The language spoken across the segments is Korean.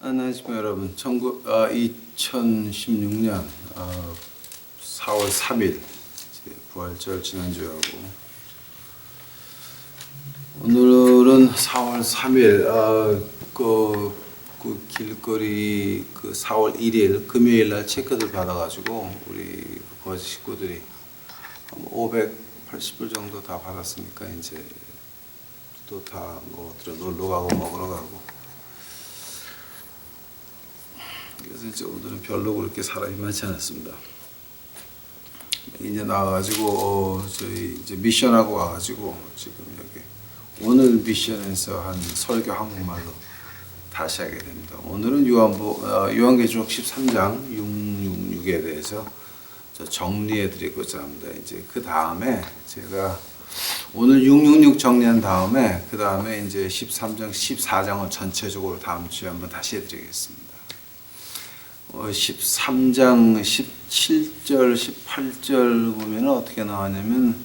안녕하십니까 여러분. 2016년 4월 3일 부활절 지난주하고 오늘은 4월 3일 그 길거리 4월 1일 금요일 날 체크들 받아가지고 우리 거지 식구들이 580불 정도 다 받았으니까 이제 또 다 뭐 놀러 가고 먹으러 가고. 그래서 이제 오늘은 별로 그렇게 사람이 많지 않았습니다. 이제 나와가지고 저희 이제 미션하고 와가지고 지금 여기 오늘 미션에서 한 설교 한국말로 다시 하게 됩니다. 오늘은 요한계시록 13장 666에 대해서 정리해 드리고자 합니다. 이제 그 다음에 제가 오늘 666 정리한 다음에 그 다음에 이제 13장 14장을 전체적으로 다음 주에 한번 다시 해드리겠습니다. 13장 17절 18절 보면 어떻게 나왔냐면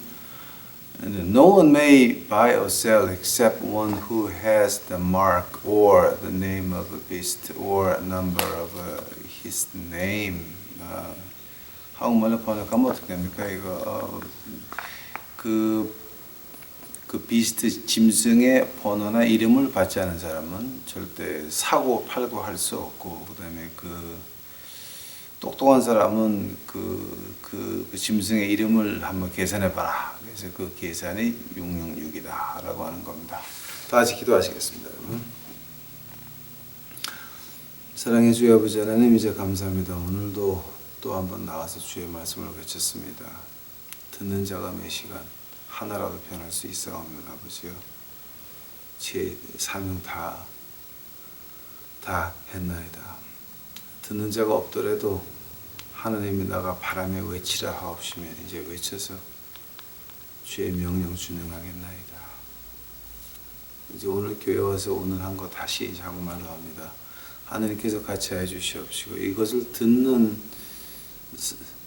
No one may buy or sell except one who has the mark or the name of a beast or a number of his name. 한국말로 번역하면 어떻게 됩니까? 이거 그 비스트 짐승의 번호나 이름을 받지 않은 사람은 절대 사고 팔고 할 수 없고, 그다음에 똑똑한 사람은 그 짐승의 이름을 한번 계산해 봐라. 그래서 그 계산이 666이다라고 하는 겁니다. 다 같이 기도하시겠습니다, 여러분. 사랑의 주여 아버지 하나님, 이제 감사합니다. 오늘도 또 한번 나와서 주의 말씀을 외쳤습니다. 듣는 자가 매 시간 하나라도 변할 수 있사옵니다. 아버지요, 제 사명 다 했나이다. 듣는 자가 없더라도 하나님이 나가 바람에 외치라 하옵시면 이제 외쳐서 주의 명령 준행하겠나이다. 이제 오늘 교회 와서 오늘 한 거 다시 한국말로 합니다. 하나님께서 같이 해 주시옵시고 이것을 듣는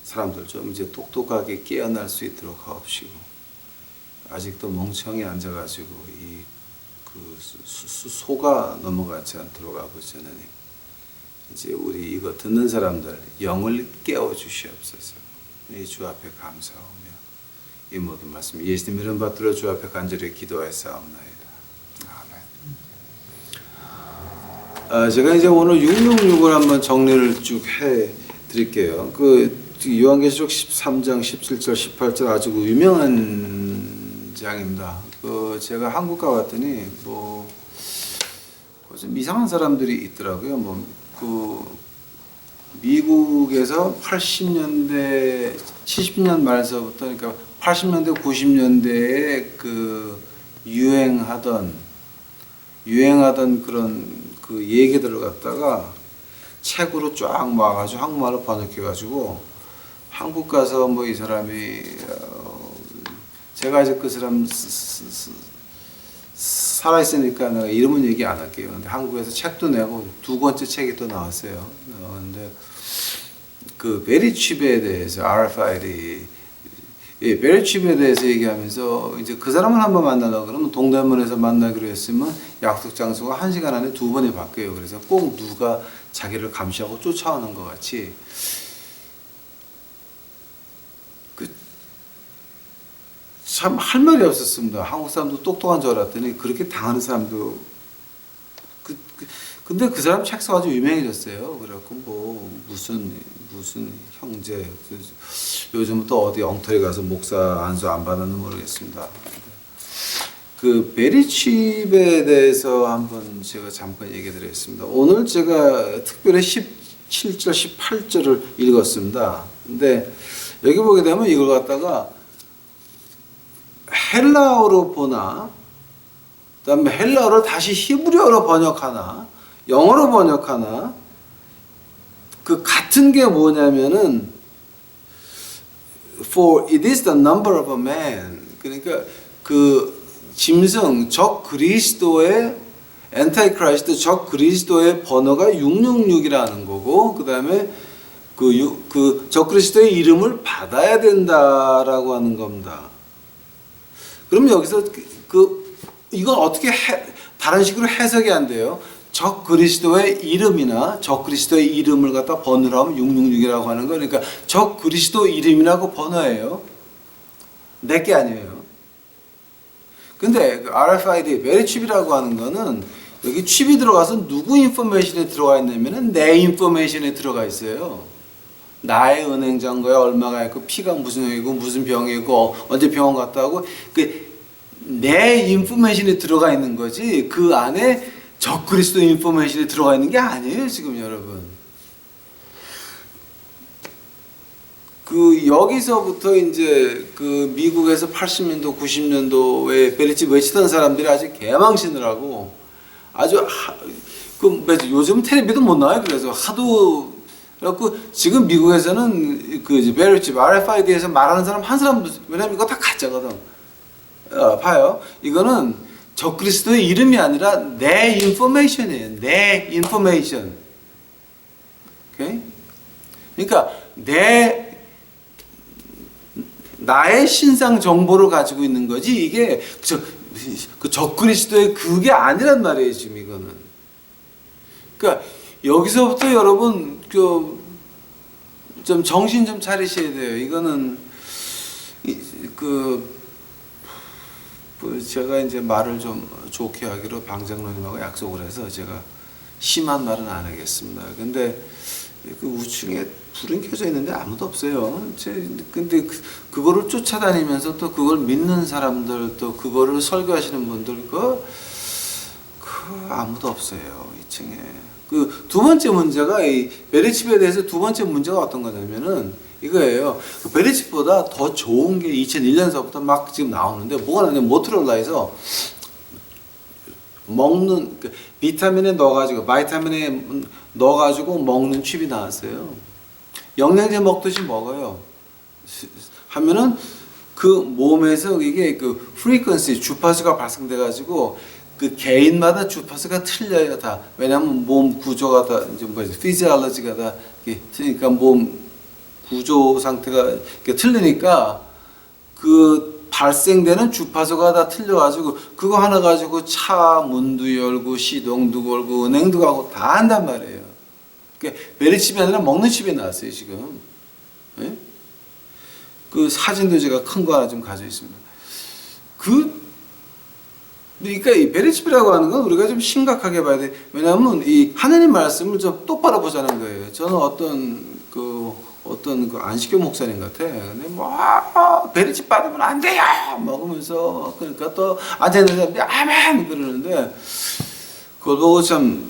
사람들 좀 이제 똑똑하게 깨어날 수 있도록 하옵시고, 아직도 멍청이 앉아가지고 소가 넘어가지 않도록 아버지 하나님, 이제 우리 이거 듣는 사람들 영을 깨워 주시옵소서. 이 주 앞에 감사하며 이 모든 말씀 예수님 이름 받들어 주 앞에 간절히 기도하사옵나이다. 아멘. 제가 이제 오늘 666을 한번 정리를 쭉 해 드릴게요. 요한계시록 13장 17절 18절 아주 유명한 장입니다. 제가 한국 가봤더니 좀 이상한 사람들이 있더라고요. 미국에서 80년대 70년 말서부터, 그러니까 80년대 90년대에 유행하던 그런 얘기들을 갖다가 책으로 쫙 모아가지고 한국말로 번역해가지고 한국 가서 이 사람이 제가 이제 그 사람 살아있으니까 내가 이름은 얘기 안 할게요. 근데 한국에서 책도 내고 두 번째 책이 또 나왔어요. 근데 베리칩에 대해서 RFID, 베리칩에 대해서 얘기하면서 이제 그 사람을 한번 만나려고 그러면 동대문에서 만나기로 했으면 약속 장소가 1시간 안에 2번이 바뀌어요. 그래서 꼭 누가 자기를 감시하고 쫓아오는 것 같이 참 할 말이 없었습니다. 한국 사람도 똑똑한 줄 알았더니 그렇게 당하는 사람도 근데 그 사람 책 써가지고 유명해졌어요. 그래갖고 무슨 형제, 요즘 또 어디 엉터리 가서 목사 안수 안 받았는지 모르겠습니다. 베리칩에 대해서 한번 제가 잠깐 얘기 드리겠습니다. 오늘 제가 특별히 17절 18절을 읽었습니다. 근데 여기 보게 되면 이걸 갖다가 헬라어로 보나, 그다음에 헬라어를 다시 히브리어로 번역하나, 영어로 번역하나, 같은 게 뭐냐면은 for it is the number of a man, 그러니까 짐승 적 그리스도의 엔타이크라이스트 적 그리스도의 번호가 666이라는 거고, 그다음에 적 그리스도의 이름을 받아야 된다라고 하는 겁니다. 그럼 여기서 이건 어떻게 다른 식으로 해석이 안 돼요? 적 그리스도의 이름이나 적 그리스도의 이름을 갖다 번호로 하면 666이라고 하는 거. 그러니까 적 그리스도 이름이라고 번호예요. 내게 아니에요. 근데 그 RFID, 베리칩이라고 하는 거는 여기 칩이 들어가서 누구 인포메이션에 들어가 있냐면은 내 인포메이션에 들어가 있어요. 나의 은행 잔고에 얼마가 있고 피가 무슨 병이고 무슨 병이고 언제 병원 갔다 오고 내 인포메이션에 들어가 있는 거지 그 안에 적 그리스도 인포메이션에 들어가 있는 게 아니에요 지금 여러분. 그 여기서부터 이제 그 미국에서 80년도 90년도에 베리칩 외치던 사람들이 아주 개망신을 하고 아주 요즘 텔레비도 못 나와요. 그래서 하도 그래갖고 지금 미국에서는 그 베리칩 RFID에서 말하는 사람 한 사람도, 왜냐면 이거 다 가짜거든. 봐요. 이거는 적 그리스도의 이름이 아니라 내 인포메이션이에요. 내 인포메이션. 오케이? 그러니까 나의 신상 정보를 가지고 있는 거지 이게 적 그리스도의 그게 아니란 말이에요 지금 이거는. 그러니까 여기서부터 여러분 좀 정신 좀 차리셔야 돼요. 이거는 제가 이제 말을 좀 좋게 하기로 방장로님하고 약속을 해서 제가 심한 말은 안 하겠습니다. 근데 그 우측에 불은 켜져 있는데 아무도 없어요. 근데 그거를 쫓아다니면서 또 그걸 믿는 사람들 또 그거를 설교하시는 분들 아무도 없어요. 2층에. 그 두 번째 문제가 이 베리칩에 대해서 두 번째 문제가 어떤 거냐면은 이거예요. 그 베리칩보다 더 좋은 게 2001년서부터 막 지금 나오는데 뭐가 나냐면 모토로라에서 먹는 비타민에 넣어가지고 먹는 칩이 나왔어요. 영양제 먹듯이 먹어요. 하면은 그 몸에서 이게 그 프리퀀시 주파수가 발생돼가지고 그 개인마다 주파수가 틀려요 다. 왜냐하면 몸 구조가 다 이제 피지올로지가 다 그러니까 몸 구조 상태가 틀리니까 그 발생되는 주파수가 다 틀려가지고 그거 하나 가지고 차 문도 열고 시동도 걸고 은행도 가고 다 한단 말이에요. 그러니까 베리칩이 아니라 먹는 칩이 나왔어요 지금. 네? 그 사진도 제가 큰 거 하나 좀 가지고 있습니다. 그러니까 이 베리칩이라고 하는 건 우리가 좀 심각하게 봐야 돼. 왜냐하면 이 하나님 말씀을 좀 똑바로 보자는 거예요. 저는 어떤 안식교 목사님 같아. 근데 베리칩 받으면 안 돼요 먹으면서 그러니까 또 앉아있는 사람들이 아멘 그러는데 그걸 보고 참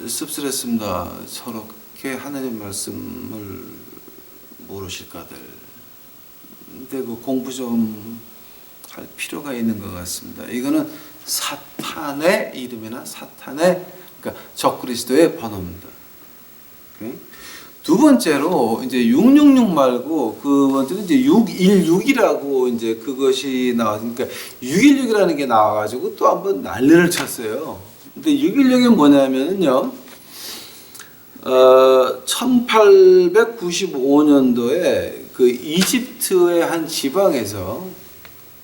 씁쓸했습니다. 저렇게 하나님 말씀을 모르실까들. 근데 그 공부 좀 할 필요가 있는 것 같습니다. 이거는 사탄의 이름이나 그러니까 적 그리스도의 번호입니다. 오케이? 두 번째로 이제 666 말고 그 번째는 이제 616이라고 이제 그것이 나왔으니까 616이라는 게 나와가지고 또 한번 난리를 쳤어요. 근데 616이 뭐냐면요, 1895년도에 그 이집트의 한 지방에서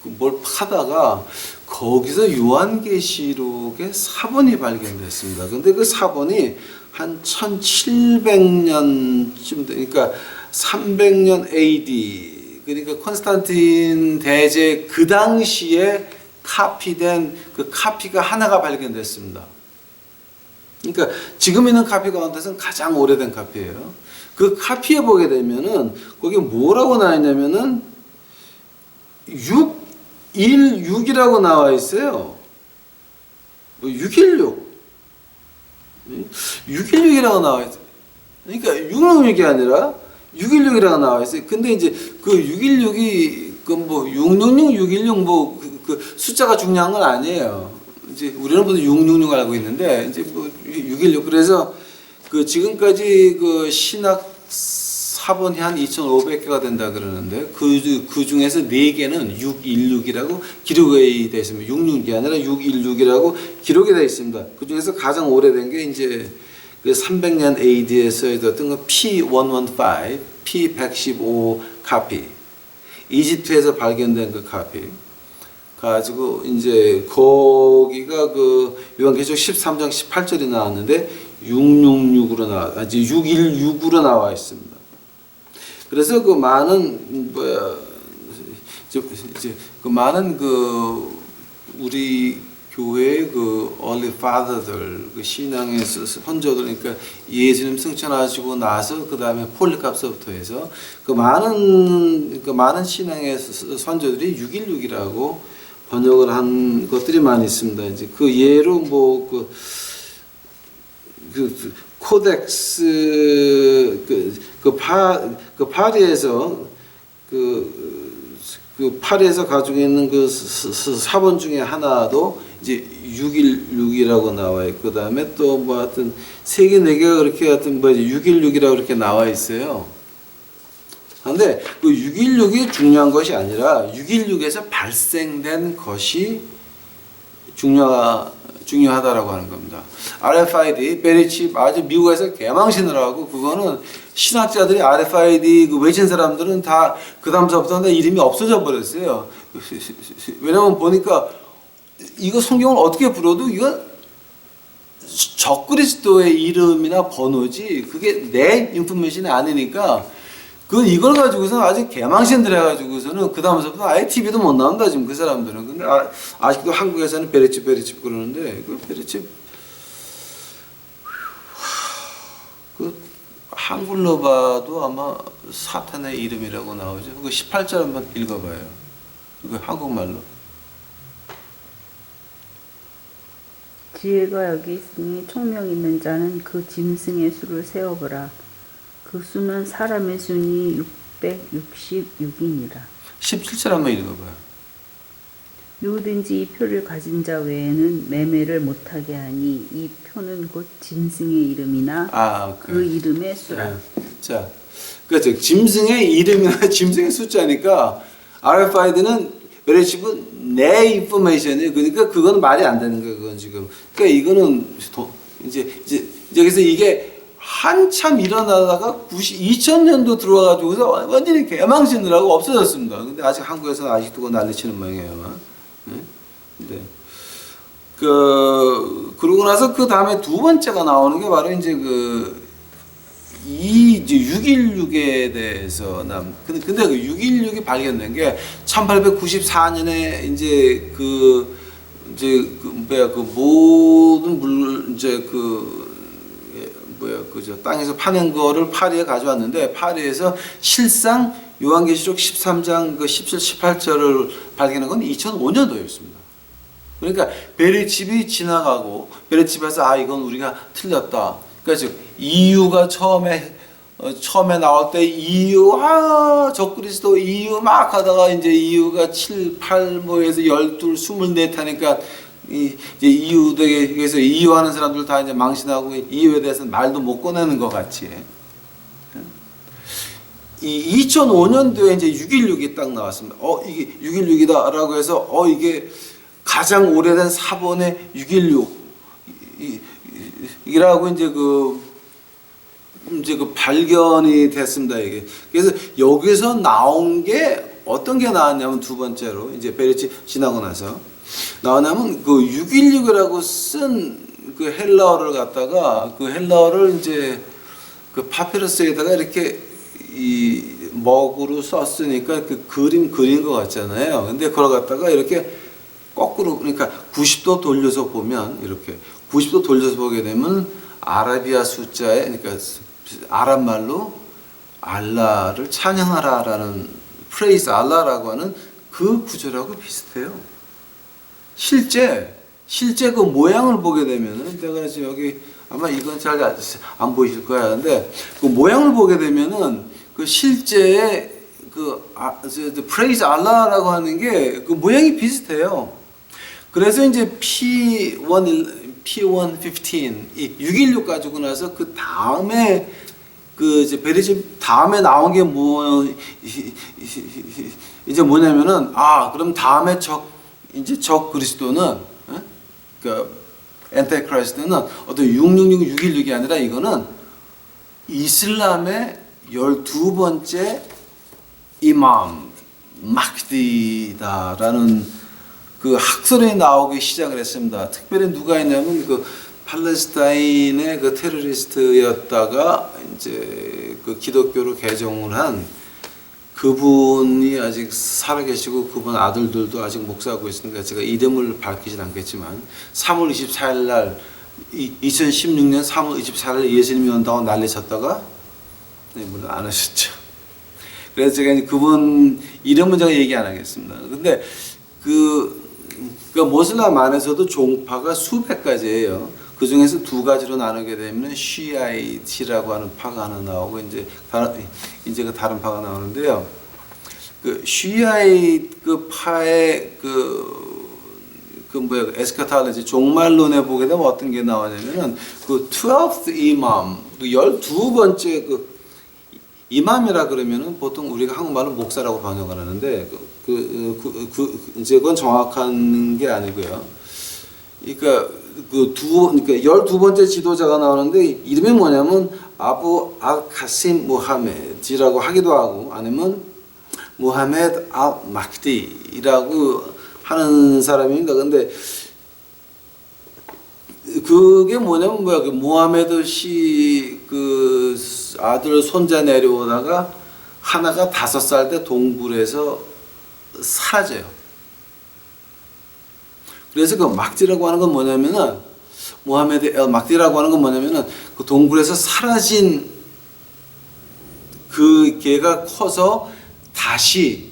뭘 파다가 거기서 요한계시록의 사본이 발견됐습니다. 근데 그 사본이 한 1700년쯤 되니까 300년 AD 그러니까 콘스탄틴 대제 그 당시에 카피된 그 카피가 하나가 발견됐습니다. 그러니까 지금 있는 카피 가운데서는 가장 오래된 카피예요. 그 카피에 보게 되면은 거기 뭐라고 나와 있냐면은 616이라고 나와 있어요. 616이라고 나와 있어요. 그러니까 666이 아니라 616이라고 나와 있어요. 근데 이제 그 616이 그 뭐 666, 616 뭐 그 숫자가 중요한 건 아니에요. 이제 우리는 보통 666 알고 있는데 이제 뭐 616 그래서 그 지금까지 그 신학 사본이 한 2,500개가 된다 그러는데 그 중에서 4개는 616이라고 기록이 되어 있습니다. 66이 아니라 616이라고 기록이 되어 있습니다. 그 중에서 가장 오래된 게 이제 그 300년 AD에서 어떤 거 P115, P115 카피, 이집트에서 발견된 그 카피. 가지고 이제 거기가 그 요한계시록 13장 18절이 나왔는데 666으로 나와 이제 616으로 나와 있습니다. 그래서 그 많은 이제 그 많은 그 우리 교회의 그 early father들 그 신앙의 선조들 그러니까 예수님 승천하시고 나서 그 다음에 폴리캅스부터 해서 그 많은 신앙의 선조들이 616이라고 번역을 한 것들이 많이 있습니다. 이제 그 예로 뭐 그 코덱스 파리에서 파리에서 가지고 있는 그 사본 중에 하나도 이제 616이라고 나와 있고 그다음에 또 뭐 하여튼 세계 4개가 그렇게 하여튼 뭐 616이라고 그렇게 나와 있어요. 그런데 그 616이 중요한 것이 아니라 616에서 발생된 것이 중요하다라고 하는 겁니다. RFID, 베리칩 아주 미국에서 개망신을 하고 그거는 신학자들이 RFID 그 외친 사람들은 다 그 다음서부터는 이름이 없어져 버렸어요. 왜냐면 보니까 이거 성경을 어떻게 불러도 이건 적그리스도의 이름이나 번호지 그게 내 인포메이션이 아니니까 그 이걸 가지고서는 아직 개망신들 해가지고서는 그 다음서부터 아예 TV도 못 나온다 지금 그 사람들은. 근데 아직도 한국에서는 베리칩 그러는데 그 베리칩 그 한글로 봐도 아마 사탄의 이름이라고 나오죠. 그 18절 한번 읽어봐요. 그 한국말로. 지혜가 여기 있으니 총명 있는 자는 그 짐승의 수를 세어보라. 그 수는 사람의 수니 666이니라. 17절 한번 읽어봐요. 누구든지 이 표를 가진 자 외에는 매매를 못하게 하니 이 표는 곧 짐승의 이름이나 그 이름의 수라. 네. 자, 그렇죠. 짐승의 이름이나 짐승의 숫자니까 RFID는 베리칩은 내 인포메이션이에요. 그러니까 그건 말이 안 되는 거예요. 그건 지금. 그러니까 이거는 이제 그래서 이게 한참 일어나다가 2000년도 들어와가지고서 완전히 개망신을 하고 없어졌습니다. 근데 아직 한국에서는 아직도 난리치는 모양이에요. 네. 그러고 나서 그 다음에 두 번째가 나오는 게 바로 이제 이제 616에 대해서 근데 그 616이 발견된 게 1894년에 이제 모든 그저 땅에서 파낸 거를 파리에 가져왔는데 파리에서 실상 요한계시록 13장 그 17, 18절을 발견한 건 2005년도였습니다. 그러니까 베리칩이 지나가고 베리칩에서 이건 우리가 틀렸다. 그러니까 즉 EU가 처음에 나올 때 EU 적그리스도 EU 막 하다가 이제 EU가 7, 8 뭐에서 12, 24 타니까 이제 EU에서 EU 하는 사람들 다 이제 망신하고 EU에 대해서는 말도 못 꺼내는 것 같이. 이 2005년도에 이제 616이 딱 나왔습니다. 이게 616이다라고 해서 이게 가장 오래된 사본의 616이라고 이제 그 발견이 됐습니다. 이게. 그래서 여기서 나온 게 어떤 게 나왔냐면 두 번째로 이제 베리칩 지나고 나서 나왔냐면 그 616이라고 쓴 그 헬라어를 갖다가 그 헬라어를 이제 그 파피러스에다가 이렇게 이 먹으로 썼으니까 그 그림 그린 것 같잖아요. 근데 그걸 갖다가 이렇게 거꾸로 그러니까 90도 돌려서 보면 이렇게 90도 돌려서 보게 되면 아라비아 숫자에 그러니까 아랍 말로 알라를 찬양하라라는 프레이즈 알라라고 하는 그 구절하고 비슷해요. 실제 그 모양을 보게 되면은 내가 지금 여기 아마 이건 잘 안 보이실 거야. 근데 그 모양을 보게 되면은 그 실제의 프레이즈 알라라고 하는 게 그 모양이 비슷해요. 그래서 이제 P115 이 616 가지고 나서 그 다음에 그 이제 베리칩 다음에 나온 게 이제 뭐냐면은 그럼 다음에 적 그리스도는 그 엔타이크라이스트는 어떤 666, 616이 아니라 이거는 이슬람의 12번째 이맘 마흐디다라는 그 학설이 나오기 시작을 했습니다. 특별히 누가 있냐면 그 팔레스타인의 그 테러리스트였다가 이제 그 기독교로 개종을 한 그분이 아직 살아계시고 그분 아들들도 아직 목사하고 있으니까 제가 이름을 밝히진 않겠지만 3월 24일 날 2016년 3월 24일 날 예수님이 온다고 난리 쳤다가 물론 안 하셨죠. 그래서 제가 이제 그분 이름은 제가 얘기 안 하겠습니다. 근데 그 모슬람 안에서도 종파가 수백 가지예요. 그 중에서 두 가지로 나누게 되면 시아이트라고 하는 파가 하나 나오고 이제 그 다른 파가 나오는데요. 그 시아이트 그 파의 에스카탈로지 종말론에 보게 되면 어떤 게 나오냐면은 그 12th 이맘, 그 12번째 그 이맘이라 그러면은 보통 우리가 한국말로 목사라고 번역을 하는데 이제 그건 정확한 게 아니고요. 그러니까 그러니까 12번째 지도자가 나오는데 이름이 뭐냐면 아부 알 카심 무하메드라고 하기도 하고 아니면 무하메드 알 마크디라고 하는 사람입니다. 근데 그게 뭐냐면 그 무하메드 씨 그 아들 손자 내려오다가 하나가 5살 때 동굴에서 사라져요. 그래서 그 막디라고 하는 건 뭐냐면은 무하메드 엘 막디라고 하는 건 뭐냐면은 그 동굴에서 사라진 그 개가 커서 다시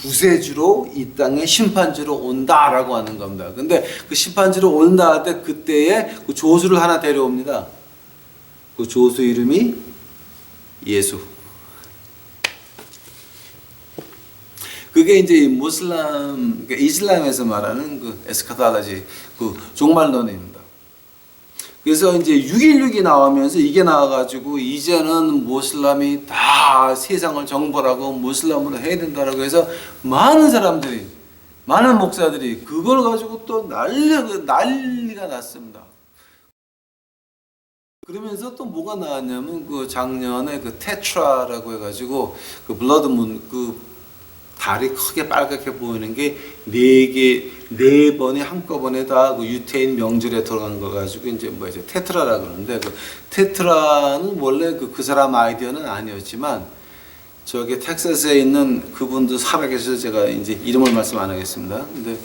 구세주로 이 땅에 심판주로 온다라고 하는 겁니다. 근데 그 심판주로 온다 할 때 그때에 그 조수를 하나 데려옵니다. 그 조수 이름이 예수. 그게 이제 무슬람, 그러니까 이슬람에서 말하는 그 에스카탈로지, 그 종말론입니다. 그래서 이제 616이 나오면서 이게 나와가지고 이제는 무슬람이 다 세상을 정벌하고 무슬람으로 해야 된다라고 해서 많은 사람들이, 많은 목사들이 그걸 가지고 또 난리가 났습니다. 그러면서 또 뭐가 나왔냐면 그 작년에 그 테트라라고 해가지고 그 블러드문 그 달이 크게 빨갛게 보이는 게 4번이 한꺼번에 다 그 유태인 명절에 들어가는 거 가지고 이제 테트라라 그러는데 그 테트라는 원래 그 사람 아이디어는 아니었지만 저기 텍사스에 있는 그분도 살아계셔서 제가 이제 이름을 말씀 안 하겠습니다. 근데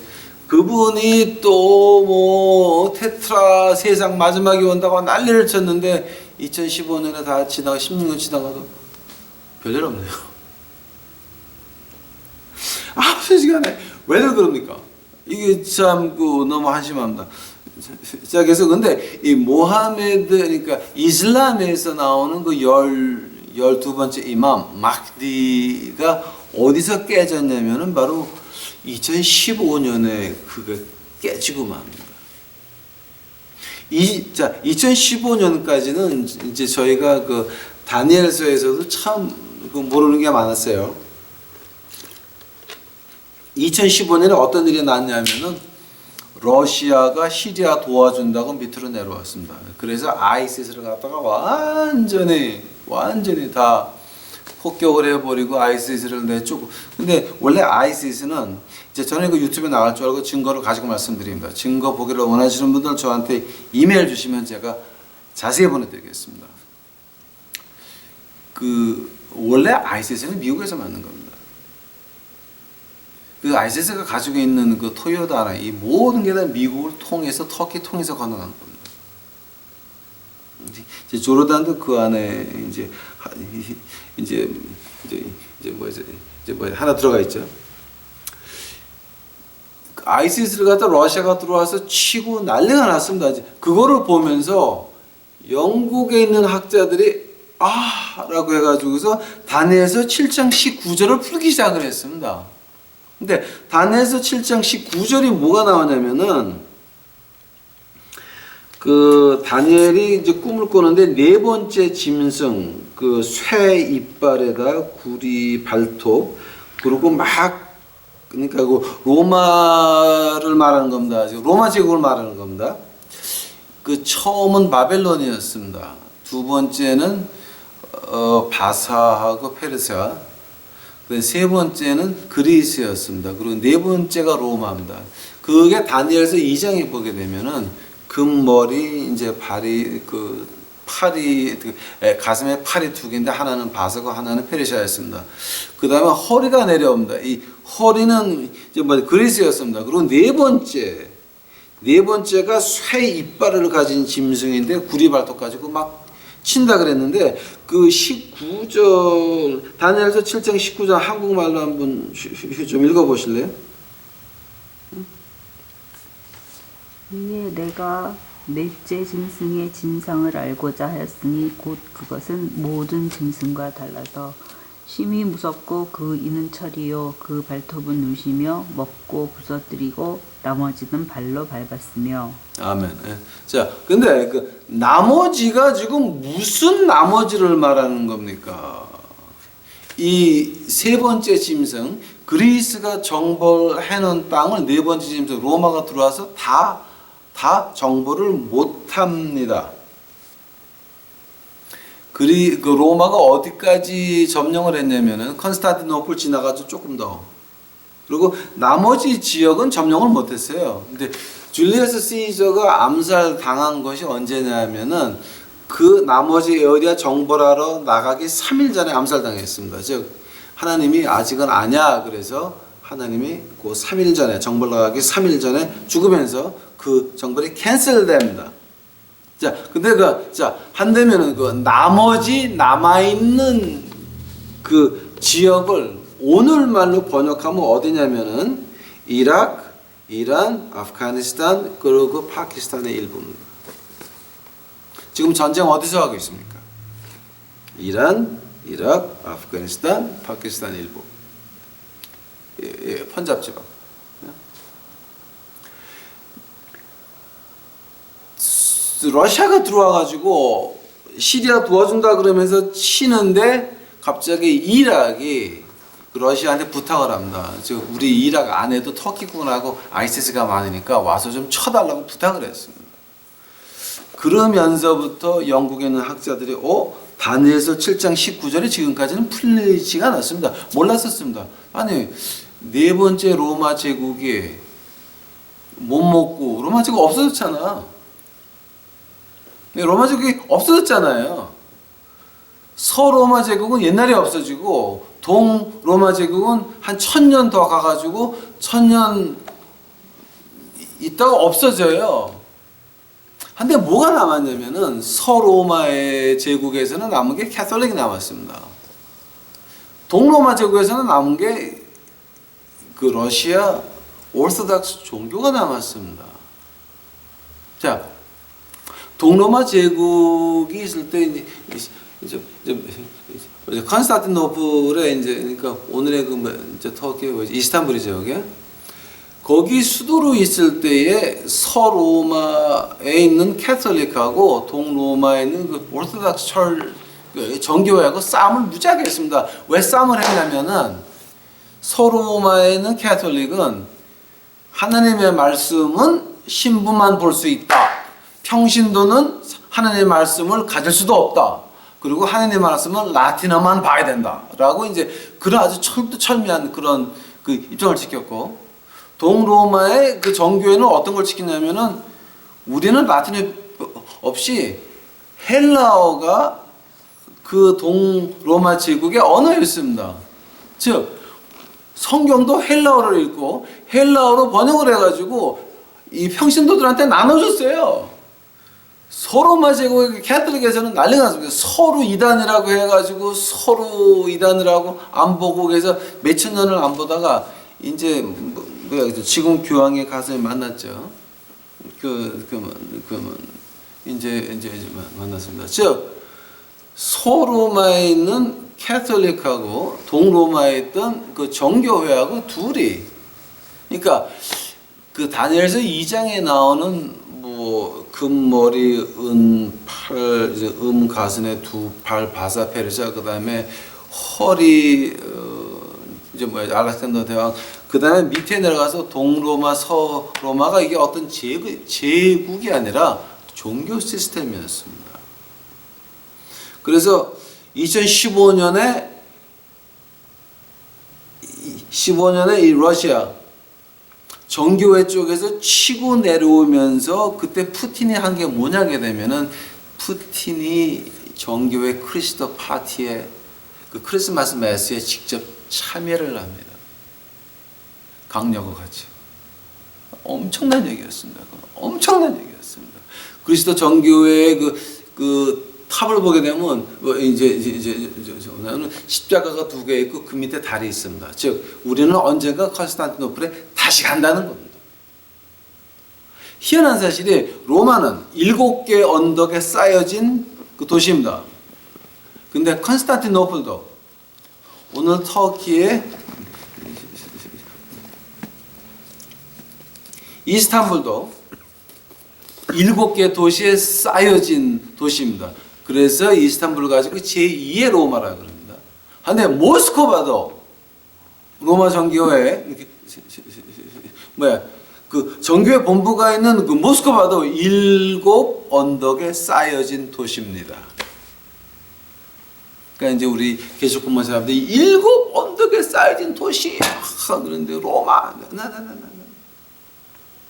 그분이 또 뭐 테트라 세상 마지막이 온다고 난리를 쳤는데 2015년에 다 지나가 16년 지나가도 별일 없네요. 시간에 왜들 그럽니까? 이게 참 너무 한심합니다. 자, 그래서 근데 이 모하메드 그러니까 이슬람에서 나오는 그 12번째 이맘 마흐디가 어디서 깨졌냐면은 바로 2015년에 그게 깨지고 맙니다. 2015년까지는 이제 저희가 그 다니엘서에서도 참 모르는 게 많았어요. 2015년에 어떤 일이 났냐면은 러시아가 시리아 도와준다고 밑으로 내려왔습니다. 그래서 아이시스를 갖다가 완전히 다 폭격을 해버리고 아이시스를 내쫓고. 근데 원래 아이시스는 이제 저는 그 유튜브에 나갈 줄 알고 증거를 가지고 말씀드립니다. 증거 보기를 원하시는 분들 저한테 이메일 주시면 제가 자세히 보내드리겠습니다. 원래 아이시스는 미국에서 만든 겁니다. 그 아이시스가 가지고 있는 그 토요타나 이 모든 게 다 미국을 통해서 터키 통해서 건너간 겁니다. 이제 조르단도 그 안에 이제 하나 들어가 있죠. 아이시스를 갖다 러시아가 들어와서 치고 난리가 났습니다. 그거를 보면서 영국에 있는 학자들이 라고 해가지고서 다니엘서 7장 19절을 풀기 시작을 했습니다. 근데 다니엘서 7장 19절이 뭐가 나오냐면은 그 다니엘이 이제 꿈을 꾸는데 4번째 짐승 그 쇠 이빨에다 구리 발톱 그리고 그러니까 그 로마를 말하는 겁니다. 로마 제국을 말하는 겁니다. 그 처음은 바벨론이었습니다. 두 번째는 바사하고 페르시아. 세 번째는 그리스였습니다. 그리고 네 번째가 로마입니다. 그 그게 다니엘서 2장에 보게 되면은 금머리 이제 발이 팔이 가슴에 팔이 두 개인데 하나는 바사고 하나는 페르시아였습니다. 그 다음에 허리가 내려옵니다. 이 허리는 이제 그리스였습니다. 그리고 네 번째가 쇠 이빨을 가진 짐승인데 구리발톱 가지고 막 친다 그랬는데 그 19절 다니엘서 7장 19절 한국말로 한번 좀 읽어보실래요? 이에 내가 넷째 짐승의 진상을 알고자 하였으니 곧 그것은 모든 짐승과 달라서 심히 무섭고 그 이는 철이요 그 발톱은 누시며 먹고 부서뜨리고 나머지는 발로 밟았으며. 아멘. 예. 자, 근데 그 나머지가 지금 무슨 나머지를 말하는 겁니까? 이 세 번째 짐승 그리스가 정벌해놓은 땅을 네 번째 짐승 로마가 들어와서 다 정벌을 못합니다. 그 로마가 어디까지 점령을 했냐면은 컨스탄티노플 지나가서 조금 더. 그리고 나머지 지역은 점령을 못했어요. 근데 줄리어스 시저가 암살 당한 것이 언제냐면은 그 나머지 에어리아 정벌하러 나가기 3일 전에 암살당했습니다. 즉 하나님이 아직은 아니야. 그래서 하나님이 그 3일 전에 정벌 나가기 3일 전에 죽으면서 그 정벌이 캔슬됩니다. 자, 근데 한다면은 나머지 남아있는 그 지역을 오늘말로 번역하면 어디냐면은 이라크, 이란, 아프가니스탄, 그리고 파키스탄의 일부입니다. 지금 전쟁 어디서 하고 있습니까? 이란, 이라크, 아프가니스탄, 파키스탄 일부. 펀잡 지방. 러시아가 들어와가지고 시리아 도와준다 그러면서 치는데 갑자기 이락이 러시아한테 부탁을 합니다. 우리 이락 안에도 터키군하고 아이시스가 많으니까 와서 좀 쳐달라고 부탁을 했습니다. 그러면서부터 영국에 있는 학자들이 다니엘서 7장 19절이 지금까지는 풀리지가 않았습니다. 몰랐었습니다. 아니 네 번째 로마 제국이 못 먹고 로마 제국 없어졌잖아. 로마 제국이 없어졌잖아요. 서로마 제국은 옛날에 없어지고 동로마 제국은 한 1000년 더 가가지고 1000년 있다가 없어져요. 근데 뭐가 남았냐면은 서로마의 제국에서는 남은 게 캐톨릭이 남았습니다. 동로마 제국에서는 남은 게 그 러시아 오르소닥스 종교가 남았습니다. 자, 동로마 제국이 있을 때 이제 컨스탄티노플에 그러니까 오늘의 터키 이스탄불이죠, 여기. 거기 수도로 있을 때에 서로마에 있는 캐톨릭하고 동로마에 있는 그 오르소닥스 정교회하고 싸움을 무지하게 했습니다. 왜 싸움을 했냐면은 서로마에 있는 캐톨릭은 하나님의 말씀은 신부만 볼 수 있다. 평신도는 하나님의 말씀을 가질 수도 없다. 그리고 하나님의 말씀은 라틴어만 봐야 된다. 라고 이제 그런 아주 철두철미한 그런 그 입장을 지켰고, 동로마의 그 정교회는 어떤 걸 지키냐면은 우리는 라틴어 없이 헬라어가 그 동로마 제국의 언어였습니다. 즉 성경도 헬라어를 읽고 헬라어로 번역을 해가지고 이 평신도들한테 나눠줬어요. 서로마 제국의 캐톨릭에서는 난리가 났습니다. 서로 이단이라고 해가지고 서로 이단을 하고 안 보고 그래서 몇천 년을 안 보다가 이제 지금 교황의 가서 만났죠. 이제 만났습니다. 즉 소로마에 있는 캐톨릭하고 동로마에 있던 그 정교회하고 둘이, 그러니까 그 다니엘서 2장에 나오는 뭐 금머리, 은팔, 이제 가슴에 두 팔, 바사 페르시아, 그 다음에 허리, 이제 알렉산더 대왕, 그 다음에 밑에 내려가서 동로마, 서로마가 이게 어떤 제국이 아니라 종교 시스템이었습니다. 그래서 2015년에 이 러시아 정교회 쪽에서 치고 내려오면서 그때 푸틴이 한 게 뭐냐게 되면은 푸틴이 정교회 크리스도 파티에 그 크리스마스 메시에 직접 참여를 합니다. 강력과 같이. 엄청난 얘기였습니다. 엄청난 얘기였습니다. 그리스도 정교회의 그 탑을 보게 되면 뭐 이제 십자가가 두 개 있고 그 밑에 달이 있습니다. 즉 우리는 언젠가 컨스탄티노플에 다시 간다는 겁니다. 희한한 사실이 로마는 7개 언덕에 쌓여진 그 도시입니다. 근데 컨스탄티노플도 오늘 터키의 이스탄불도 7개 도시에 쌓여진 도시입니다. 그래서 이스탄불을 가지고 제2의 로마라고 그럽니다. 근데 모스크바도 로마 정교회 그 정교회 본부가 있는 그 모스크바도 7 언덕에 쌓여진 도시입니다. 그러니까 이제 우리 개척 공무원 사람들이 7 언덕에 쌓여진 도시 그런데 로마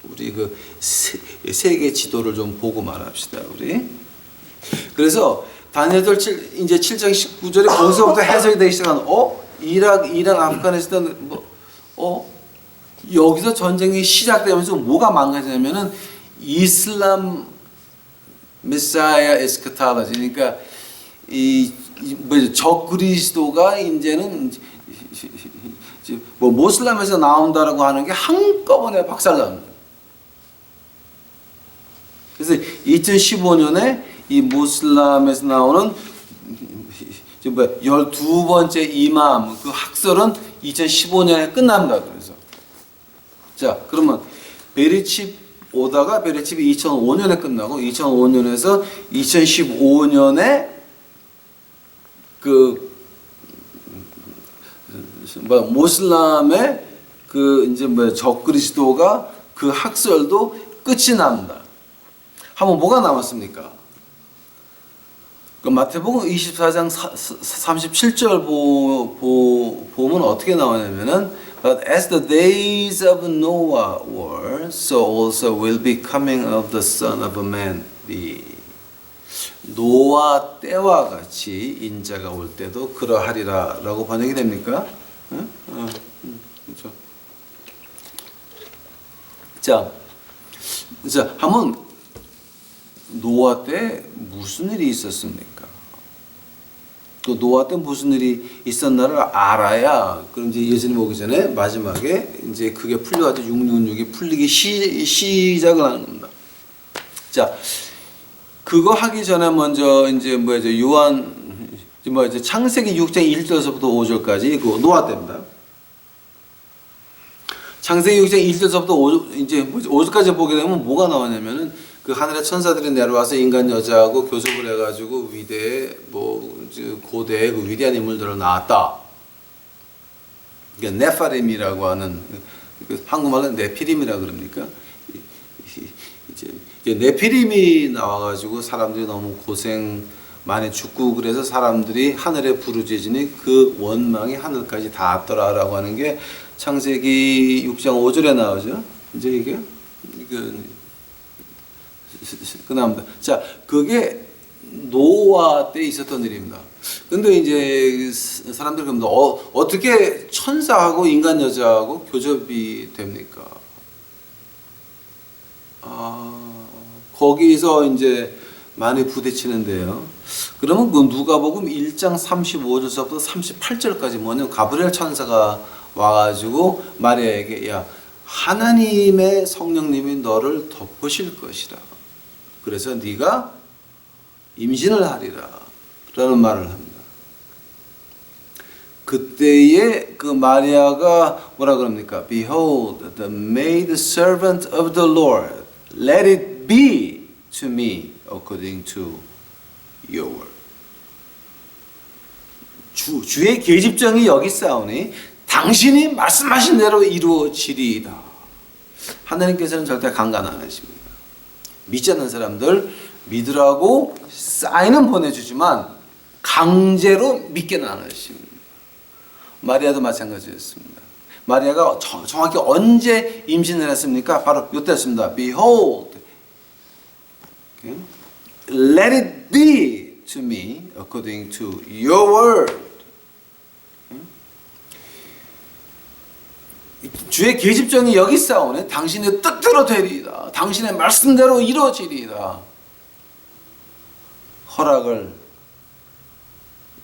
우리 그 세계 지도를 좀 보고 말합시다 우리. 그래서 다니엘서 이제 7장 19절에 거기서부터 해석이 되기 시작하는 이란 아프가니스탄 여기서 전쟁이 시작되면서 뭐가 망가지냐면은 이슬람 메사야 에스카탈라지 그러니까 적그리스도가 이제는 뭐 모슬람에서 나온다라고 하는 게 한꺼번에 박살납니다. 그래서 2015년에 이 무슬람에서 나오는 12번째 이맘 그 학설은 2015년에 끝납니다. 그래서 자 그러면 베리칩 오다가 베리칩이 2005년에 끝나고 2005년에서 2015년에 그 모슬람의 그 이제 적그리스도가 그 학설도 끝이 납니다. 하면 뭐가 남았습니까? 그 마태복음 24장 37절 보면 어떻게 나오냐면은 But as the days of Noah were, so also will be coming of the Son of Man be. 노아 때와 같이 인자가 올 때도 그러하리라라고 번역이 됩니까? 그렇죠. 자, 한번 노아 때 무슨 일이 있었습니까? 또 노아 때 무슨 일이 있었나를 알아야 그럼 이제 예수님 오기 전에 마지막에 이제 그게 풀려가지고 666이 풀리기 시작을 하는 겁니다. 자, 그거 하기 전에 먼저 이제 이제 창세기 6장 1절서부터 5절까지 그 노아 때입니다. 창세기 6장 1절서부터 이제 5절까지 보게 되면 뭐가 나오냐면은 그 하늘의 천사들이 내려와서 인간 여자하고 교섭을 해가지고 위대의 고대의 그 위대한 인물들을 낳았다. 그러니까 네파림이라고 하는 한국말로 네피림이라 그럽니까? 이제 네피림이 나와가지고 사람들이 너무 고생 많이 죽고 그래서 사람들이 하늘에 부르짖으니 그 원망이 하늘까지 닿았더라라고 하는 게 창세기 6장 5절에 나오죠. 이제 이게 끝납니다. 자, 그게 노아 때 있었던 일입니다. 근데 이제 사람들이 그럼 어떻게 천사하고 인간 여자하고 교접이 됩니까? 거기서 이제 많이 부딪히는데요. 그러면 그 누가복음 1장 35절부터 38절까지 뭐냐면 가브리엘 천사가 와가지고 마리아에게 야 하나님의 성령님이 너를 덮으실 것이라. 그래서 네가 임신을 하리라 라는 말을 합니다. 그때에 그 마리아가 뭐라 그럽니까? Behold, the maid servant of the Lord, let it be to me according to your word. 주의 계집종이 여기 있사오니 당신이 말씀하신 대로 이루어지리이다. 하나님께서는 절대 강간 안 하십니다. 믿지 않는 사람들 믿으라고 사인은 보내주지만 강제로 믿게는 안 하십니다. 마리아도 마찬가지였습니다. 마리아가 정확히 언제 임신을 했습니까? 바로 이때였습니다. Behold, okay? Let it be to me according to your word. 주의 계집종이 여기 싸우네. 당신의 뜻대로 되리이다. 당신의 말씀대로 이루어지리이다. 허락을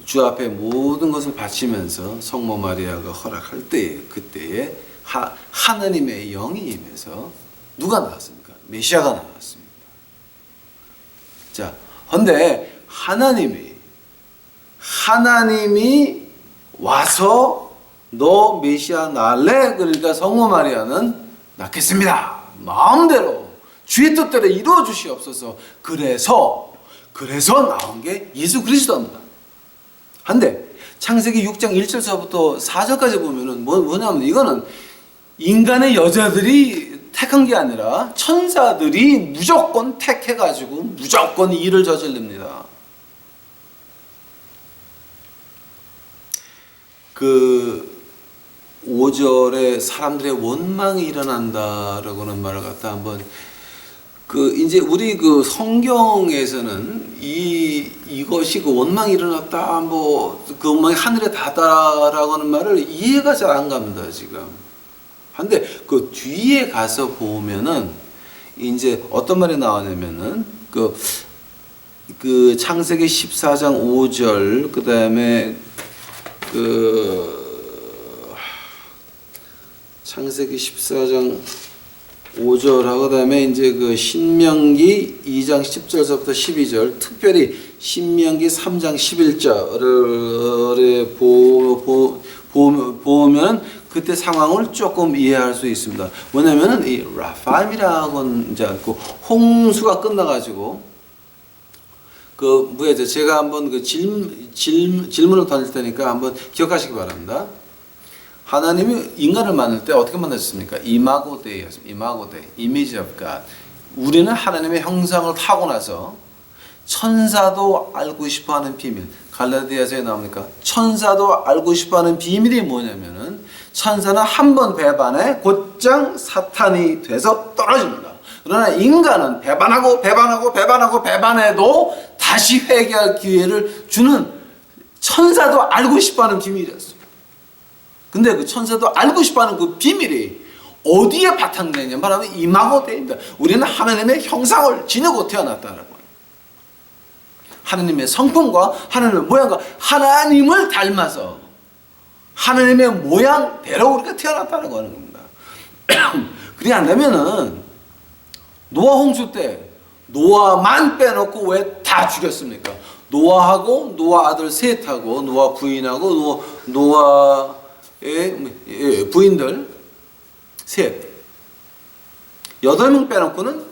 주 앞에 모든 것을 바치면서 성모 마리아가 허락할 때에 그때에 하나님의 영이 임해서 누가 나왔습니까? 메시아가 나왔습니다. 자, 근데 하나님이 와서 너 메시아 낳을래? 그러니까 성모 마리아는 낳겠습니다. 마음대로 주의 뜻대로 이루어 주시옵소서. 그래서 나온 게 예수 그리스도입니다. 한데 창세기 6장 1절서부터 4절까지 보면은 뭐냐면 이거는 인간의 여자들이 택한 게 아니라 천사들이 무조건 택해가지고 무조건 일을 저지릅니다. 그 5절에 사람들의 원망이 일어난다라고는 말을 갖다 한번 이제 우리 그 성경에서는 이것이 그 원망이 일어났다, 그 원망이 하늘에 닿았다라고 하는 말을 이해가 잘 안 갑니다, 지금. 근데 그 뒤에 가서 보면은 이제 어떤 말이 나오냐면은 그 창세기 14장 5절, 그 다음에 창세기 14장 5절하고 그다음에 이제 그 신명기 2장 10절서부터 12절, 특별히 신명기 3장 11절을 보면 그때 상황을 조금 이해할 수 있습니다. 뭐냐면은 이 라파임이라고는 이제 그 홍수가 끝나가지고 제가 한번 그 질문을 던질 테니까 한번 기억하시기 바랍니다. 하나님이 인간을 만들 때 어떻게 만드셨습니까? 이마고데이였습니다. 이마고데, Image of God. 우리는 하나님의 형상을 타고나서 천사도 알고 싶어하는 비밀. 갈라디아서에 나옵니까? 천사도 알고 싶어하는 비밀이 뭐냐면은 천사는 한 번 배반해 곧장 사탄이 돼서 떨어집니다. 그러나 인간은 배반해도 다시 회개할 기회를 주는 천사도 알고 싶어하는 비밀이었어요. 근데 그 천사도 알고 싶어하는 그 비밀이 어디에 바탕되냐 말하면 이마고데입니다. 우리는 하나님의 형상을 지니고 태어났다라고. 하나님의 성품과 하나님의 모양과 하나님을 닮아서 하나님의 모양대로 우리가 태어났다고 하는 겁니다. 그리 안되면은 노아 홍수 때 노아만 빼놓고 왜 다 죽였습니까? 노아하고 노아 아들 셋하고 노아 부인하고 노아의 부인들 셋 8명 빼놓고는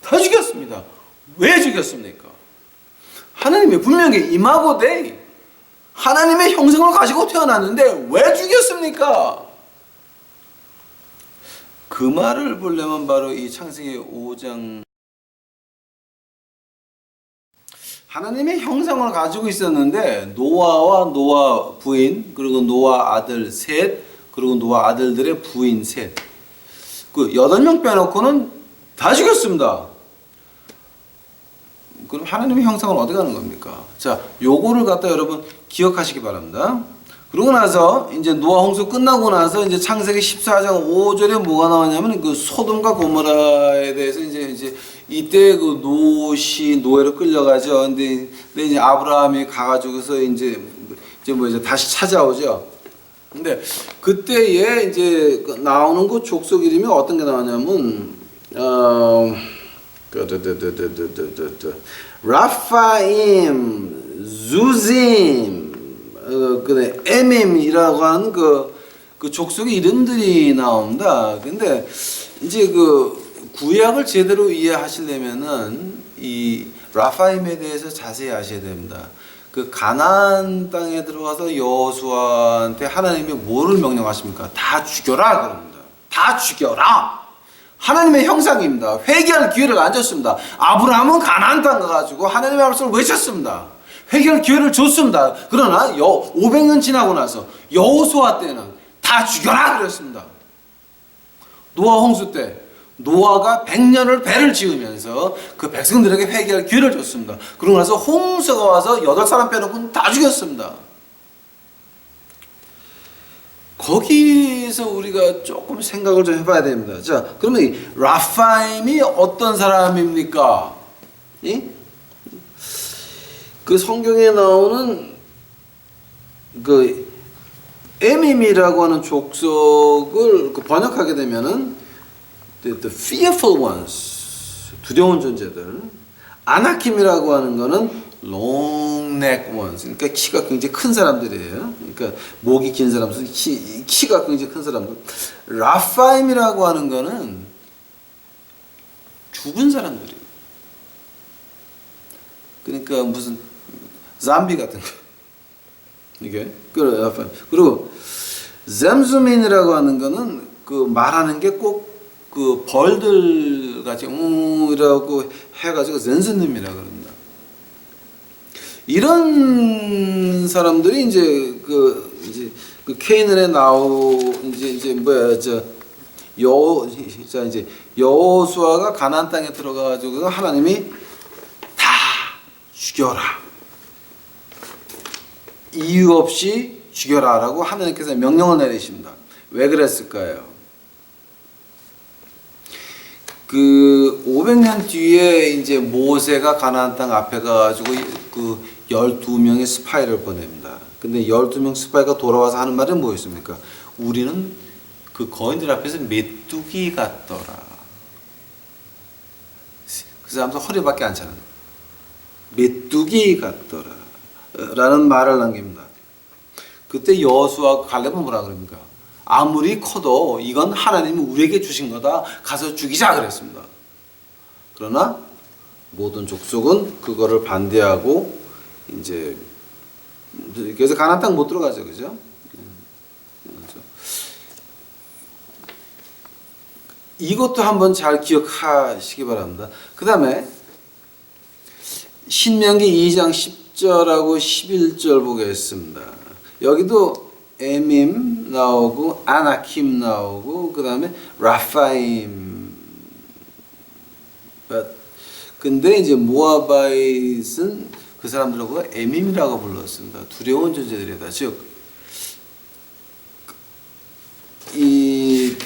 다 죽였습니다. 왜 죽였습니까? 하나님이 분명히 이마고데이 하나님의 형상을 가지고 태어났는데 왜 죽였습니까? 그 말을 보려면 바로 이 창세기 5장 하나님의 형상을 가지고 있었는데 노아와 노아 부인 그리고 노아 아들 셋 그리고 노아 아들들의 부인 셋 그 8명 빼놓고는 다 죽였습니다. 그럼 하나님의 형상은 어디 가는 겁니까? 자, 요거를 갖다 여러분 기억하시기 바랍니다. 그러고 나서 이제 노아 홍수 끝나고 나서 이제 창세기 14장 5절에 뭐가 나오냐면 그 소돔과 고모라에 대해서 이제 이때 그 롯이 노예로 끌려가죠. 근데 이제 아브라함이 가가지고서 이제 다시 찾아오죠. 근데 그때에 이제 나오는 그 족속 이름이 어떤 게 나오냐면 라파임, 주짐, 에밈이라고 하는 그 족속의 이름들이 나옵니다. 근데 이제 그 구약을 제대로 이해하시려면은 이 라파임에 대해서 자세히 아셔야 됩니다. 그 가나안 땅에 들어가서 여호수아한테 하나님이 뭐를 명령하십니까? 다 죽여라 그럽니다. 다 죽여라. 하나님의 형상입니다. 회개할 기회를 안 줬습니다. 아브라함은 가나안 땅 가가지고 하나님의 말씀을 외쳤습니다. 회개할 기회를 줬습니다. 그러나 500년 지나고 나서 여호수아 때는 다 죽여라 그랬습니다. 노아 홍수 때 노아가 100년을 배를 지으면서 그 백성들에게 회개할 기회를 줬습니다. 그러고 나서 홍수가 와서 8사람 빼놓고 다 죽였습니다. 거기서 우리가 조금 생각을 좀 해봐야 됩니다. 자, 그러면 이 라파임이 어떤 사람입니까? 그 성경에 나오는 그 에밈이라고 하는 족속을 번역하게 되면은 the fearful ones, 두려운 존재들. 아나킴이라고 하는 거는 long neck ones, 그러니까 키가 굉장히 큰 사람들이에요. 그러니까 목이 긴 사람들, 키가 굉장히 큰 사람들. 라파임이라고 하는 거는 죽은 사람들이에요. 그러니까 무슨 잠비 같은 거. 이게 그리고 잼수민이라고 하는 거는 그 말하는 게 꼭 그 벌들 같이 이라고 해가지고 젠스님이라고 그럽니다. 이런 사람들이 이제 그 케이난에 이제 뭐야 이제 여호수아가 가나안 땅에 들어가가지고 하나님이 다 죽여라, 이유 없이 죽여라라고 하나님께서 명령을 내리십니다. 왜 그랬을까요? 그 500년 뒤에 이제 모세가 가나안 땅 앞에 가가지고 그 12명의 스파이를 보냅니다. 근데 12명 스파이가 돌아와서 하는 말은 뭐였습니까? 우리는 그 거인들 앞에서 메뚜기 같더라. 그 사람도 허리밖에 안 차는 메뚜기 같더라 라는 말을 남깁니다. 그때 여호수아와 갈렙은 뭐라 그럽니까? 아무리 커도 이건 하나님이 우리에게 주신 거다, 가서 죽이자 그랬습니다. 그러나 모든 족속은 그거를 반대하고 이제 그래서 가나안 땅 못 들어가죠, 그죠? 이것도 한번 잘 기억하시기 바랍니다. 그 다음에 신명기 2장 10절하고 11절 보겠습니다. 여기도 에밈 나오고 아나킴 나오고 그 다음에 라파임. 근데 이제 모아바잇은 그 사람들하고 에밈이라고 불렀습니다. 두려운 존재들이다. 즉 이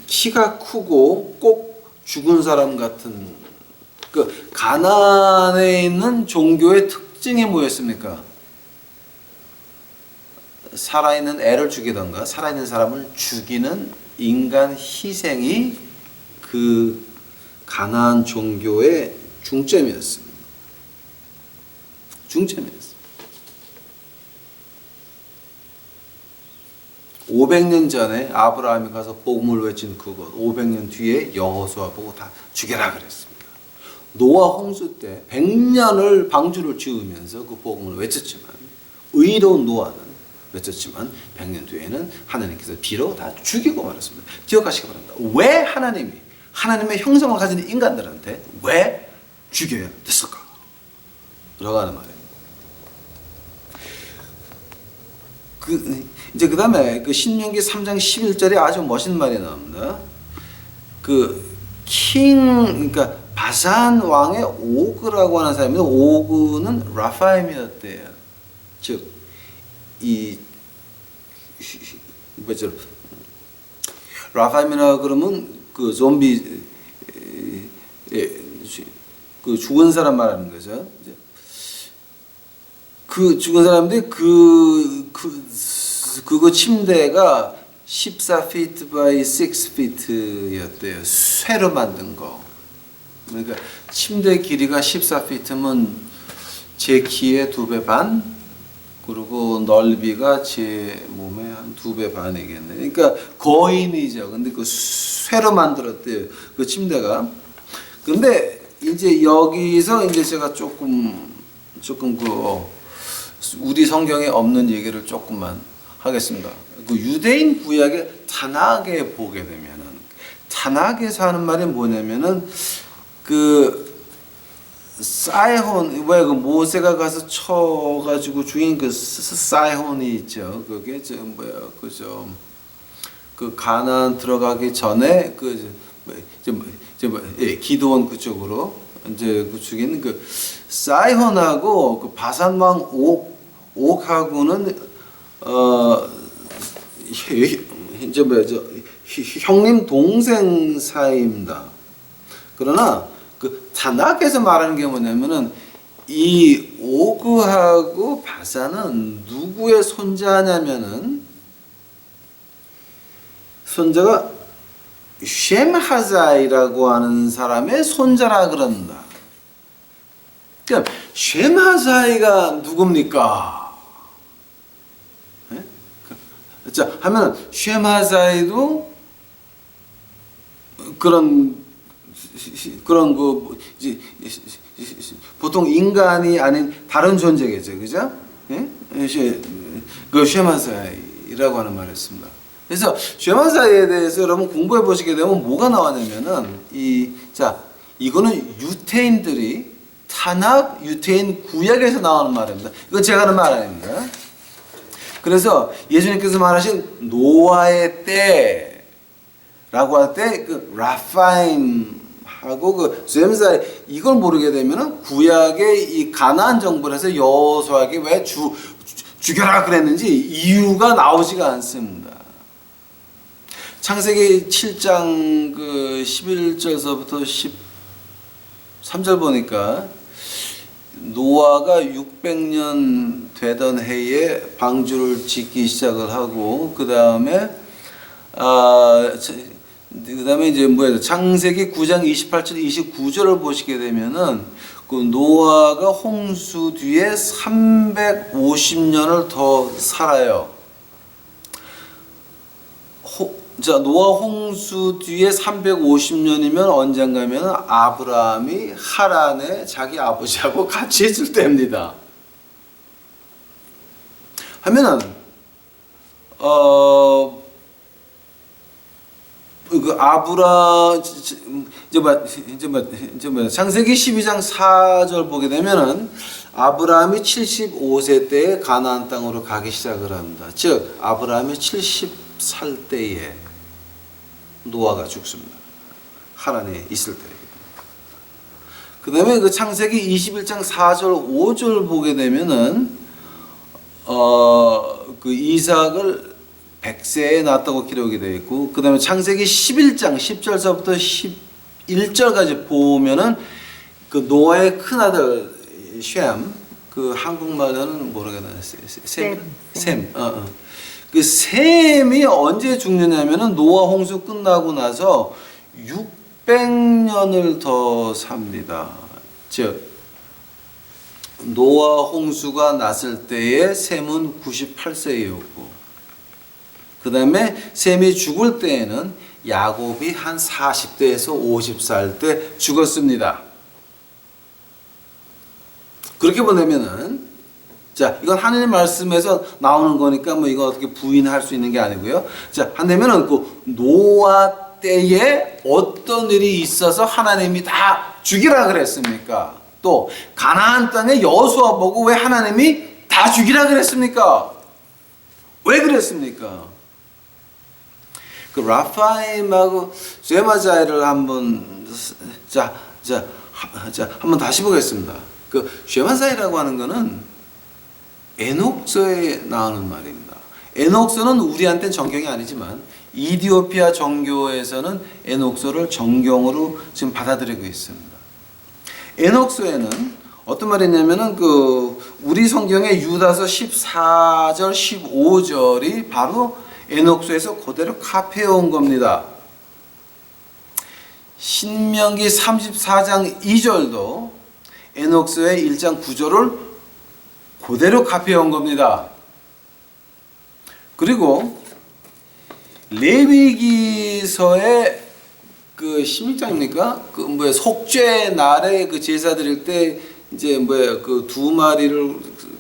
키가 크고 꼭 죽은 사람 같은 그 가나안에 있는 종교의 특징이 뭐였습니까? 살아있는 애를 죽이던가 살아있는 사람을 죽이는 인간 희생이 그 가나안 종교의 중점이었습니다. 중점이었습니다. 500년 전에 아브라함이 가서 복음을 외친 그곳, 500년 뒤에 여호수아 보고 다 죽여라 그랬습니다. 노아 홍수 때 100년을 방주를 지으면서 그 복음을 외쳤지만, 의로운 노아는 외쳤지만 100년 뒤에는 하나님께서 비로 다 죽이고 말았습니다. 기억하시기 바랍니다. 왜 하나님이 하나님의 형성을 가진 인간들한테 왜 죽여야 됐을까? 라고 하는 말이에요. 이제 그 다음에 그 신명기 3장 11절에 아주 멋있는 말이 나옵니다. 그러니까 바산 왕의 오그라고 하는 사람인데, 오그는 라파임이었대요. 즉, 뭐죠? 라파임이라 그러면 그 좀비, 그 죽은 사람 말하는 거죠. 그 죽은 사람들이 그거 침대가 14feet by 6feet였대요. 쇠로 만든 거. 그러니까 침대 길이가 14feet면 제 키의 2배 반, 그리고 넓이가 제 몸의 한 2배 반이겠네. 그러니까 거인이죠. 근데 그 쇠로 만들었대요. 그 침대가. 근데 이제 여기서 이제 제가 조금 우리 성경에 없는 얘기를 조금만 하겠습니다. 그 유대인 구약의 타낙에 보게 되면은, 타낙에서 하는 말이 뭐냐면은 그 사이혼, 왜 그 모세가 가서 쳐가지고 죽인 그 사이혼이 있죠. 그게 그죠. 그 가나안 들어가기 전에 기드온 그쪽으로 이제 그쪽인 그 사이혼하고 그 바산 왕 옥하고는 이제 형님 동생 사이입니다. 그러나 그 타낙에서 말하는 게 뭐냐면은 이 오그하고 바산은 누구의 손자냐면은 손자가 쉔하자이라고 하는 사람의 손자라 그런다. 그러니까 쉔하자이가 누굽니까? 네? 자, 하면은 쉔하자이도 그런 그 보통 인간이 아닌 다른 존재겠죠, 그죠? 예? 그 쉐마사이라고 하는 말을 했습니다. 그래서 쉐마사이에 대해서 여러분 공부해 보시게 되면 뭐가 나왔냐면은 이거는 유태인들이 타낙 유태인 구약에서 나오는 말입니다. 이건 제가 하는 말 아닙니다. 그래서 예수님께서 말하신 노아의 때라고 할 때 그 라파임 하고 그 젬사이 이걸 모르게 되면은 구약의 이 가나안 정부를 해서 여호수아에게 왜 죽여라 그랬는지 이유가 나오지가 않습니다. 창세기 7장 그 11절서부터 13절 보니까 노아가 600년 되던 해에 방주를 짓기 시작을 하고 그다음에 이제 창세기 9장 28절 29절을 보시게 되면은 그 노아가 홍수 뒤에 350년을 더 살아요. 노아 홍수 뒤에 350년이면 언젠가면 아브라함이 하란에 자기 아버지하고 같이 있을 때입니다. 하면은 창세기 12장 4절 보게 되면은 아브라함이 75세 때에 가나안 땅으로 가기 시작을 합니다. 즉 아브라함이 70살 때에 노아가 죽습니다. 하란에 있을 때. 그 다음에 그 창세기 21장 4절 5절 보게 되면은 그 이삭을 100세에 낳았다고 기록이 되어 있고 그 다음에 창세기 11장 10절서부터 11절까지 보면은 그 노아의 큰아들 셈, 그 한국말로는 모르겠네. 셈. 그 셈이 언제 죽느냐면은 노아 홍수 끝나고 나서 600년을 더 삽니다. 즉 노아 홍수가 났을 때에 셈은 98세였고 그 다음에 셈이 죽을 때에는 야곱이 한 40대에서 50살 때 죽었습니다. 그렇게 보내면은 이건 하나님 말씀에서 나오는 거니까 뭐 이거 어떻게 부인할 수 있는 게 아니고요. 한다면은 그 노아 때에 어떤 일이 있어서 하나님이 다 죽이라 그랬습니까? 또 가나안 땅에 여호수아 보고 왜 하나님이 다 죽이라 그랬습니까? 왜 그랬습니까? 그 라파임하고 쉐마자이를 한번 한번 다시 보겠습니다. 그 쉐마자이라고 하는 거는 에녹서에 나오는 말입니다. 에녹서는 우리한테는 정경이 아니지만 이디오피아 정교에서는 에녹서를 정경으로 지금 받아들이고 있습니다. 에녹서에는 어떤 말이 있냐면은 그 우리 성경의 유다서 14절 15절이 바로 에녹서에서 그대로 카피해온 겁니다. 신명기 34장 2절도 에녹서의 1장 9절을 그대로 카피해온 겁니다. 그리고 레위기서의 그 16장입니까? 그 속죄 날에 그 제사 드릴 때 이제 그 두 마리를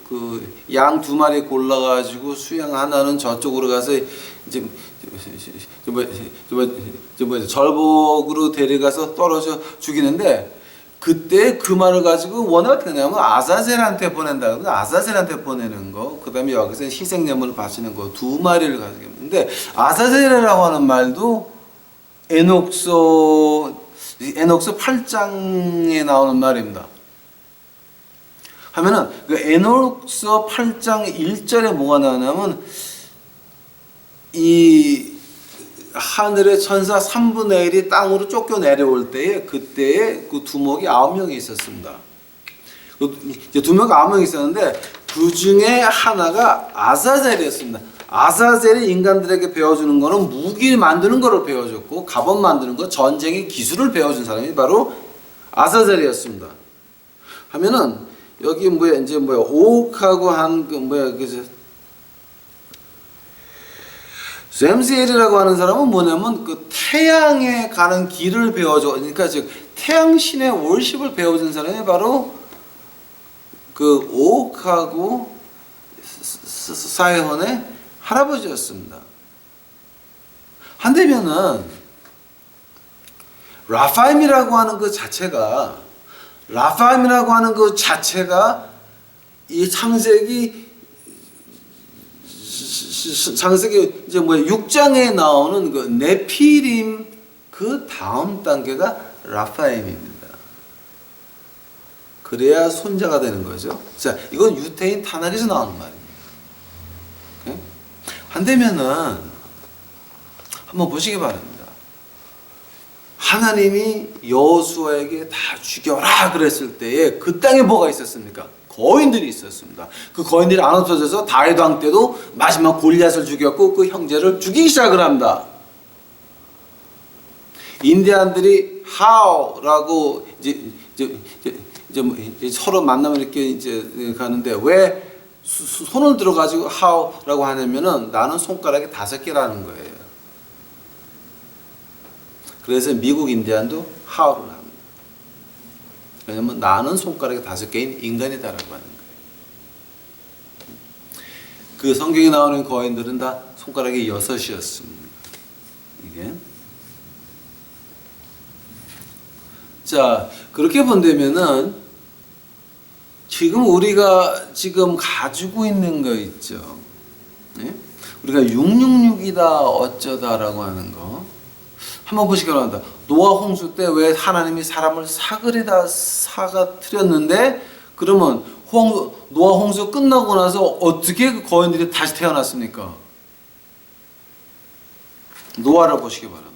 그 양 두 마리 골라가지고 수양 하나는 저쪽으로 가서 이제 절복으로 데려가서 떨어져 죽이는데 그때 그 말을 가지고 원래 어떻게 하냐면 아사셀한테 보낸다. 아사셀한테 보내는 거. 그 다음에 여기서 희생제물을 바치는 거. 두 마리를 가지고. 근데 아사젤이라고 하는 말도 에녹서 8장에 나오는 말입니다. 하면은 그 에녹서 8장 1절에 뭐가 나오냐면 이 하늘의 천사 3분의 1이 땅으로 쫓겨 내려올 때에 그때에 그 두목이 9명이 있었습니다. 이제 두목이 9명이 있었는데 그 중에 하나가 아사젤이었습니다. 아사젤이 인간들에게 배워주는 거는 무기 만드는 거를 배워줬고 갑옷 만드는 거, 전쟁의 기술을 배워준 사람이 바로 아사젤이었습니다. 하면은 여기 오옥하고 한 셈스엘이라고 하는 사람은 뭐냐면 그 태양에 가는 길을 배워줘. 그러니까 즉 태양신의 월십을 배워준 사람이 바로 그 오옥하고 사이혼의 할아버지였습니다. 한대면은 라파임이라고 하는 그 자체가 이 창세기 이제 6장에 나오는 그 네피림 그 다음 단계가 라파임입니다. 그래야 손자가 되는 거죠. 자, 이건 유태인 타락에서 나오는 말입니다. 오케이? 한대면은 한번 보시기 바랍니다. 하나님이 여호수아에게 다 죽여라 그랬을 때에 그 땅에 뭐가 있었습니까? 거인들이 있었습니다. 그 거인들이 안 없어져서 다윗 왕 때도 마지막 골리앗을 죽였고 그 형제를 죽이기 시작을 합니다. 인디안들이 how라고 이제 서로 만나면 이렇게 이제 가는데 왜 손을 들어가지고 how라고 하냐면은 나는 손가락이 5개라는 거예요. 그래서 미국 인디안도 how를 합니다. 왜냐면 나는 손가락이 5개인 인간이다라고 하는 거예요. 그 성경에 나오는 거인들은 다 손가락이 6이었습니다. 이게. 자, 그렇게 본다면은 지금 우리가 지금 가지고 있는 거 있죠. 네? 우리가 666이다 어쩌다라고 하는 거 한번 보시기 바랍니다. 노아 홍수 때 왜 하나님이 사람을 사가뜨렸는데 그러면 노아 홍수 끝나고 나서 어떻게 그 거인들이 다시 태어났습니까? 노아를 보시기 바랍니다.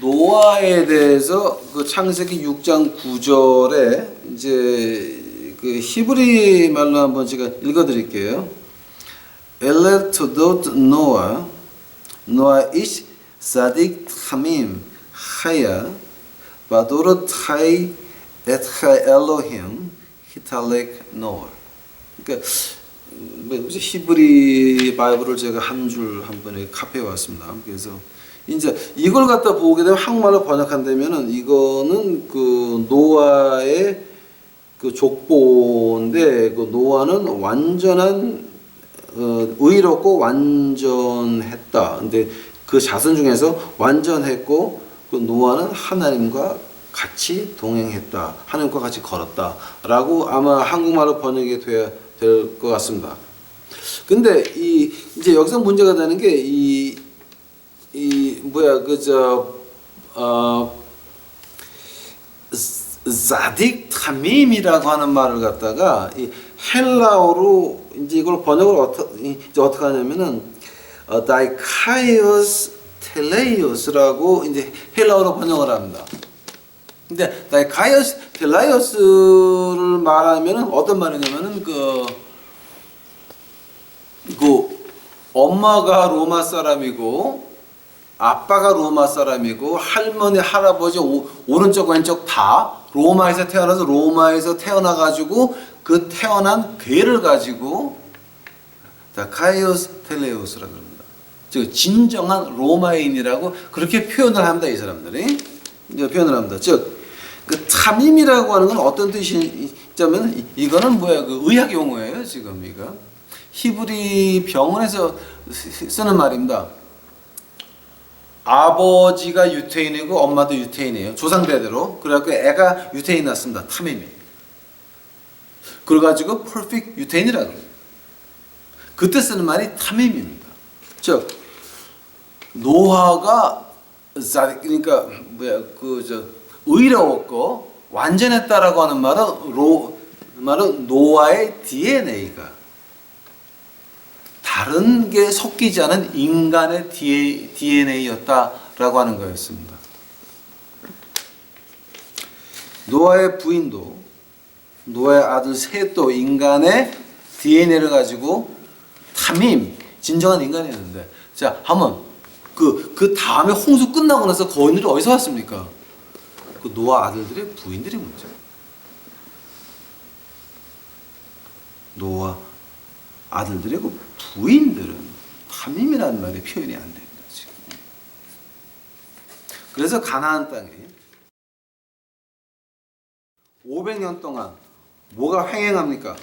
노아에 대해서 그 창세기 6장 9절에 이제 그 히브리 말로 한번 제가 읽어드릴게요. 엘레 토돗 노아 이시 사딕 타밈 하야 바도르 타이 에트하 엘로힘 히탈렉 노아. 그러니까 히브리 바이블을 제가 한 줄 한 번에 카피해 왔습니다. 그래서 이제 이걸 갖다 보게 되면 한국말로 번역한다면은 이거는 그 노아의 그 족보인데 그 노아는 완전한 의롭고 완전했다. 근데 그 자손 중에서 완전했고 그 노아는 하나님과 같이 동행했다. 하나님과 같이 걸었다라고 아마 한국말로 번역이 돼야 될 것 같습니다. 근데 이제 여기서 문제가 되는 게 자딕 타밈이라고 하는 말을 갖다가 이 헬라어로 이제 이걸 번역을 어떻게 하냐면은 다이카이오스 텔레이오스라고 이제 헬라어로 번역을 합니다. 근데 다이카이오스 텔레이오스를 말하면은 어떤 말이냐면은 그 엄마가 로마 사람이고 아빠가 로마 사람이고 할머니 할아버지 오른쪽 왼쪽 다 로마에서 태어나서 로마에서 태어나가지고 그 태어난 괴를 가지고 다카이오스 텔레오스라고 합니다. 즉 진정한 로마인이라고 그렇게 표현을 합니다. 이 사람들이 이제 표현을 합니다. 즉 그 타밈이라고 하는 건 어떤 뜻이냐면 이거는 그 의학 용어예요. 지금 이거 히브리 병원에서 쓰는 말입니다. 아버지가 유태인이고 엄마도 유태인이에요. 조상대대로. 그래갖고 애가 유태인 났습니다. 타밈이. 그래가지고 퍼펙트 유태인이라고 합니다. 그때 쓰는 말이 탐임입니다. 즉 노아가 그러니까 의로웠고 완전했다라고 하는 말은 노아의 DNA가 다른 게 섞이지 않은 인간의 DNA였다라고 하는 거였습니다. 노아의 부인도 노아의 아들 셋도 인간의 DNA를 가지고 탐임, 진정한 인간이었는데, 자, 한번 그 다음에 홍수 끝나고 나서 거인들이 어디서 왔습니까? 그 노아 아들들의 부인들이 문제. 노아 아들들의 그 부인들은 탐임이라는 말이 표현이 안 됩니다. 지금. 그래서 가나안 땅에 500년 동안 뭐가 횡행합니까?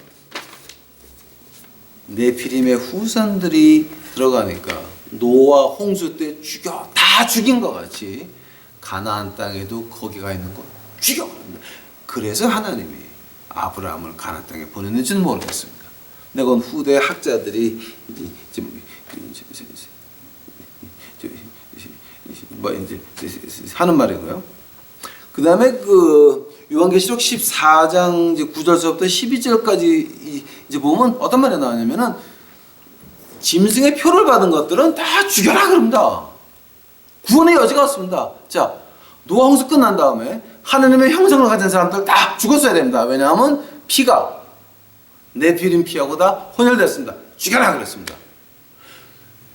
네피림의 후손들이 들어가니까 노아 홍수 때 다 죽인 것 같이 가나안 땅에도 거기가 있는 거 죽여. 그래서 하나님이 아브라함을 가나안 땅에 보냈는지는 모르겠습니다. 근데 그건 후대 학자들이 하는 말이고요. 그 다음에 요한계시록 14장 9절서부터 12절까지 이제 보면 어떤 말이 나오냐면은 짐승의 표를 받은 것들은 다 죽여라 그럽니다. 구원의 여지가 없습니다. 자, 노아 홍수 끝난 다음에 하느님의 형상을 가진 사람들 다 죽었어야 됩니다. 왜냐하면 피가 네피림 피하고 다 혼혈됐습니다. 죽여라 그랬습니다.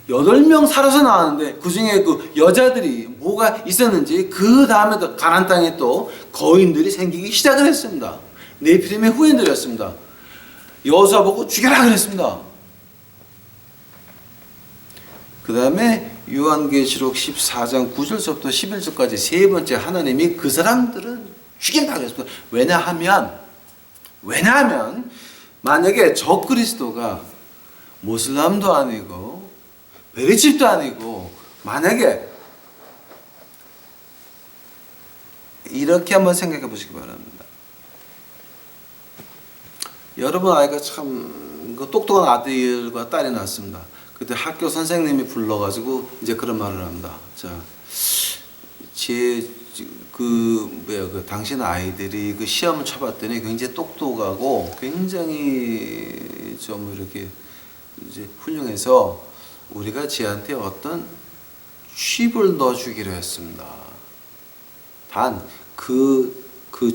8명 살아서 나왔는데 그 중에 그 여자들이 뭐가 있었는지 그 다음에 가나안 땅에 또 거인들이 생기기 시작을 했습니다. 네피림의 후손들이었습니다. 여호수아 보고 죽여라 그랬습니다. 그 다음에 요한계시록 14장 9절서부터 11절까지 세 번째 하나님이 그 사람들은 죽인다 그랬습니다. 왜냐하면 만약에 저 그리스도가 모슬람도 아니고 베리집도 아니고 만약에 이렇게 한번 생각해 보시기 바랍니다. 여러분 아이가 참 똑똑한 아들과 딸이 낳았습니다. 그때 학교 선생님이 불러가지고 이제 그런 말을 합니다. 자, 당신 아이들이 그 시험을 쳐봤더니 굉장히 똑똑하고 굉장히 좀 이렇게 이제 훌륭해서 우리가 쟤한테 어떤 칩을 넣어주기로 했습니다. 단 그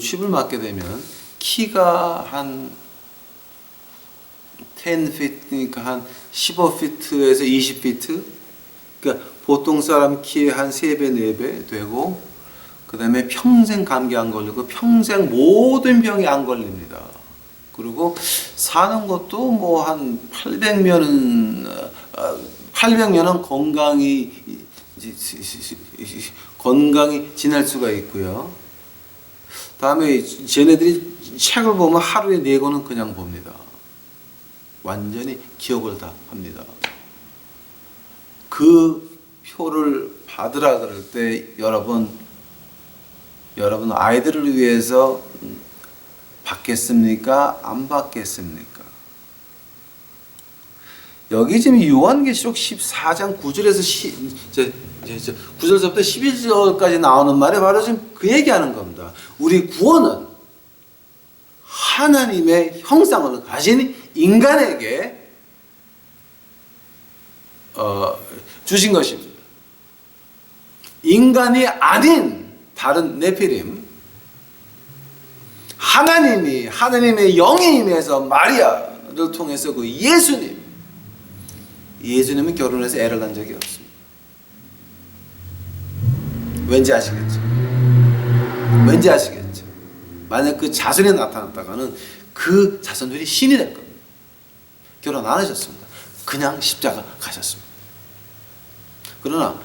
칩을 맞게 되면 키가 한 10feet, 그러니까 한 15feet에서 20feet, 그러니까 보통 사람 키의 한 3배, 4배 되고, 그 다음에 평생 감기 안 걸리고, 평생 모든 병이 안 걸립니다. 그리고 사는 것도 뭐 한 800년은 건강히 지낼 수가 있고요. 다음에 쟤네들이 책을 보면 하루에 4권은 그냥 봅니다. 완전히 기억을 다 합니다. 그 표를 받으라 그럴 때 여러분 아이들을 위해서 받겠습니까? 안 받겠습니까? 여기 지금 요한계시록 14장 9절에서 9절부터 11절까지 나오는 말이 바로 지금 그 얘기하는 겁니다. 우리 구원은 하나님의 형상을 가진 인간에게 주신 것입니다. 인간이 아닌 다른 네피림, 하나님의 영에 임해서 마리아를 통해서 그 예수님은 결혼해서 애를 낳은 적이 없습니다. 왠지 아시겠죠? 만약 그 자손이 나타났다가는 그 자손들이 신이 될 겁니다. 결혼 안 하셨습니다. 그냥 십자가 가셨습니다. 그러나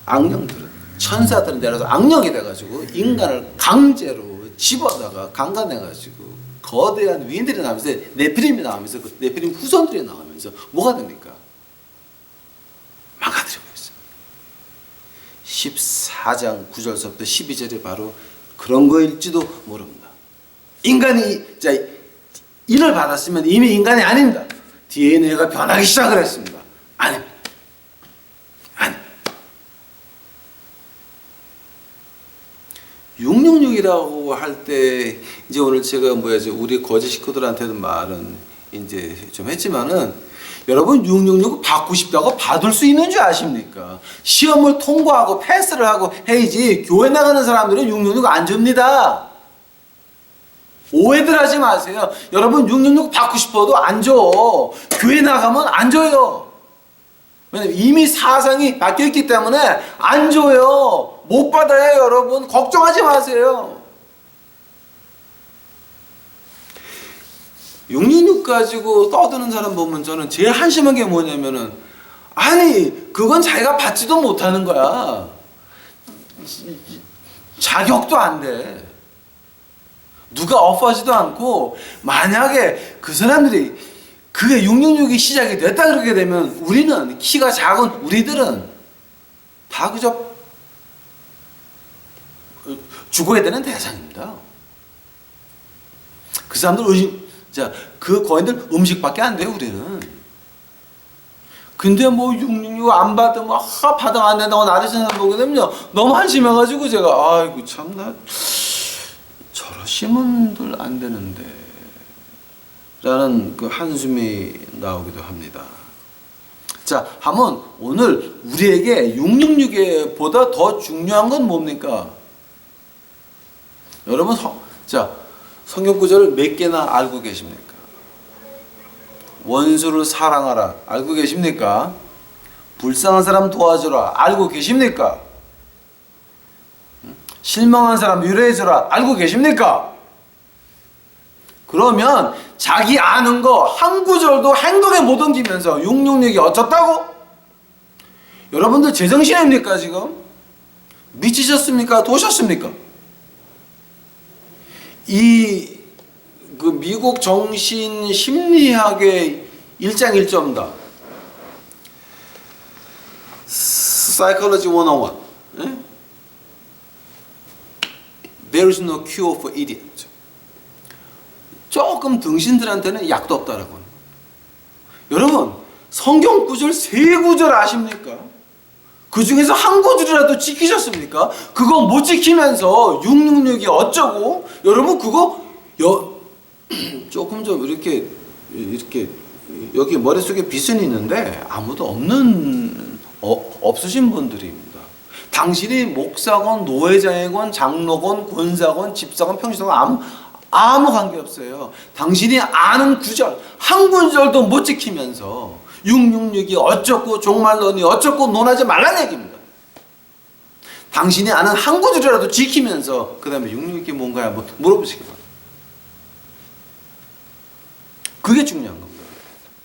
악령들은, 천사들은 내려서 악령이 돼가지고 인간을 강제로 집어다가 강간해가지고 거대한 위인들이 나오면서 네피림이 나오면서 그 네피림 후손들이 나오면서 뭐가 됩니까? 망가뜨리고 있어요. 14장 9절서부터 12절이 바로 그런 거일지도 모릅니다. 인간이 이를 받았으면 이미 인간이 아닙니다. DNA가 변하기 시작을 했습니다. 아닙니다. 아니. 666이라고 할 때 이제 오늘 제가 우리 거짓 식구들한테도 말은 이제 좀 했지만은 여러분 666 받고 싶다고 받을 수 있는 줄 아십니까? 시험을 통과하고 패스를 하고 해야지 교회 나가는 사람들은 666 안 줍니다. 오해들 하지 마세요. 여러분 666 받고 싶어도 안 줘. 교회 나가면 안 줘요. 왜냐면 이미 사상이 바뀌었기 때문에 안 줘요. 못 받아요, 여러분. 걱정하지 마세요. 666 가지고 떠드는 사람 보면 저는 제일 한심한 게 뭐냐면은, 아니 그건 자기가 받지도 못하는 거야. 자격도 안 돼. 누가 오퍼하지도 않고, 만약에 그 사람들이 그게 666이 시작이 됐다 그러게 되면 우리는 키가 작은 우리들은 다 그저 죽어야 되는 대상입니다. 그 사람들 그 거인들 음식밖에 안 돼요, 우리는. 근데 뭐 666 안 받으면 받으면 안 된다고 나르시는 사람 보게 되면요, 너무 한심해가지고 제가 아이고 참나 저러시면 들 안 되는데 라는 그 한숨이 나오기도 합니다. 자, 한번 오늘 우리에게 666보다 더 중요한 건 뭡니까? 여러분 성경 구절을 몇 개나 알고 계십니까? 원수를 사랑하라 알고 계십니까? 불쌍한 사람 도와주라 알고 계십니까? 실망한 사람 위로해주라 알고 계십니까? 그러면 자기 아는 거 한 구절도 행동에 못 옮기면서 666이 어쩌다고? 여러분들 제정신입니까 지금? 미치셨습니까? 도셨습니까? 그 미국 정신 심리학의 1장 1점다. Psychology 101. 예? There is no cure for idiot. 조금 등신들한테는 약도 없다라고. 여러분, 성경 구절 3구절 아십니까? 그 중에서 한 구절이라도 지키셨습니까? 그거 못 지키면서 666이 어쩌고? 여러분 그거 조금 좀 이렇게 여기 머릿속에 빚은 있는데 아무도 없으신 분들입니다. 당신이 목사건 노회장이건 장로건 권사건 집사건 평신사건 아무 관계없어요. 당신이 아는 구절 한 구절도 못 지키면서 666이 어쩌고 종말론이 어쩌고 논하지 말라는 얘기입니다. 당신이 아는 한 구절이라도 지키면서 그 다음에 666이 뭔가 물어보시기 바랍니다. 그게 중요한 겁니다.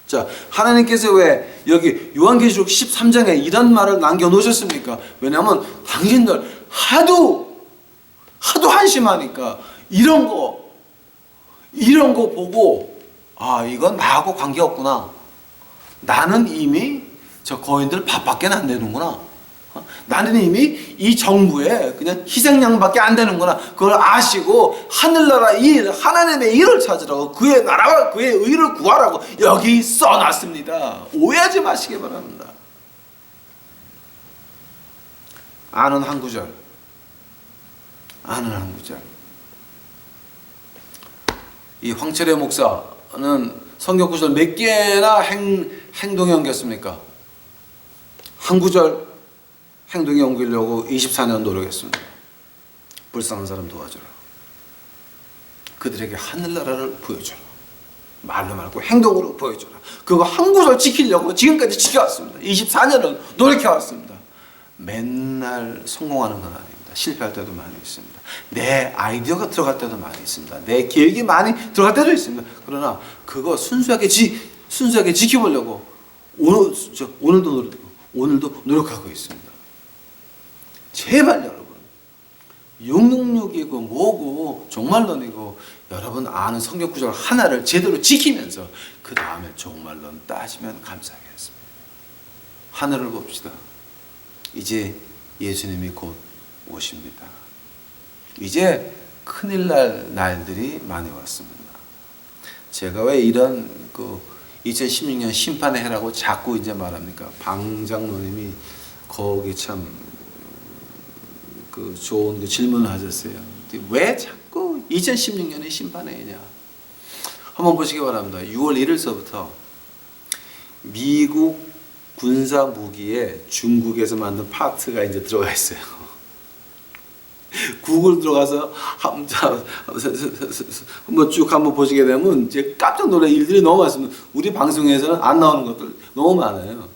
자, 하나님께서 왜 여기 요한계시록 13장에 이런 말을 남겨놓으셨습니까? 왜냐하면 당신들 하도 한심하니까 이런 거 보고 이건 나하고 관계없구나. 나는 이미 저 거인들 밥밖에 안 되는구나. 나는 이미 이 정부에 그냥 희생양밖에 안 되는구나. 그걸 아시고 하늘나라 일, 하나님의 일을 찾으라고, 그의 나라와 그의 의를 구하라고 여기 써놨습니다. 오해하지 마시기 바랍니다. 아는 한 구절. 이 황철의 목사는 성경 구절 몇 개나 행동에 옮겼습니까? 한 구절 행동에 옮기려고 24년 노력했습니다. 불쌍한 사람 도와줘라. 그들에게 하늘나라를 보여줘라. 말로 말고 행동으로 보여줘라. 그거 한 구절 지키려고 지금까지 지켜왔습니다. 24년을 노력해왔습니다. 맨날 성공하는 건 아닙니다. 실패할 때도 많이 있습니다. 내 아이디어가 들어갈 때도 많이 있습니다. 내 계획이 많이 들어갈 때도 있습니다. 그러나 그거 순수하게 지켜보려고 오늘도 노력하고 있습니다. 제발 여러분, 666이고 뭐고 종말론이고 여러분 아는 성경 구절 하나를 제대로 지키면서 그 다음에 종말론 따지면 감사하겠습니다. 하늘을 봅시다. 이제 예수님이 곧 오십니다. 이제 큰일 날 날들이 많이 왔습니다. 제가 왜 2016년 심판의 해라고 자꾸 이제 말합니까? 방 장로님이 거기 참 그 좋은 그 질문을 하셨어요. 왜 자꾸 2016년에 심판의 해냐? 한번 보시기 바랍니다. 6월 1일서부터 미국 군사 무기에 중국에서 만든 파트가 이제 들어가 있어요. 구글 들어가서 한번 쭉 한번 보시게 되면 이제 깜짝 놀랄 일들이 너무 많습니다. 우리 방송에서는 안 나오는 것들 너무 많아요.